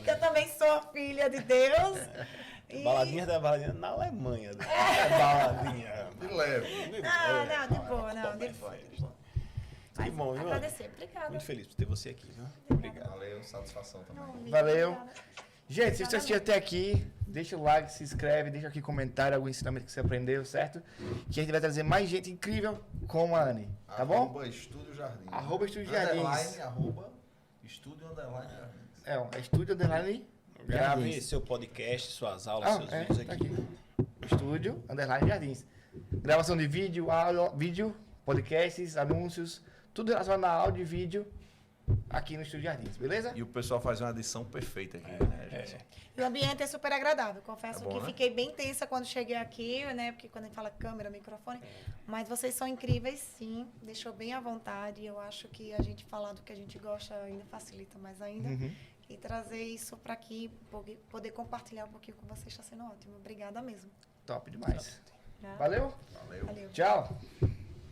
Eu também sou filha de Deus. Baladinha na Alemanha. Baladinha. De leve. De boa. Que bom, viu? Agradecer, obrigada. Muito feliz por ter você aqui, viu? Obrigado. Valeu, satisfação também. Valeu. Obrigada. Gente, se você assistiu até aqui, deixa o like, se inscreve, deixa aqui comentário, algum ensinamento que você aprendeu, certo? Que a gente vai trazer mais gente incrível como a Anne, tá bom? Estúdio Jardim. @Estúdio Jardins. Estúdio Underline Jardins. É Estúdio Underline Grave Jardins. seu podcast, suas aulas, seus vídeos tá aqui. Estúdio Underline Jardins. Gravação de vídeo, vídeo, podcasts, anúncios, tudo relacionado a áudio e vídeo aqui no Estúdio Jardins, beleza? E o pessoal faz uma edição perfeita aqui, né, gente? E o ambiente é super agradável. Confesso É bom, que né? fiquei bem tensa quando cheguei aqui, né? Porque quando a gente fala câmera, microfone. Mas vocês são incríveis, sim. Deixou bem à vontade. Eu acho que a gente falar do que a gente gosta ainda facilita mais ainda. e trazer isso para aqui, poder compartilhar um pouquinho com vocês está sendo ótimo. Obrigada mesmo. Top demais. Tá? Valeu? Valeu. Valeu. Tchau.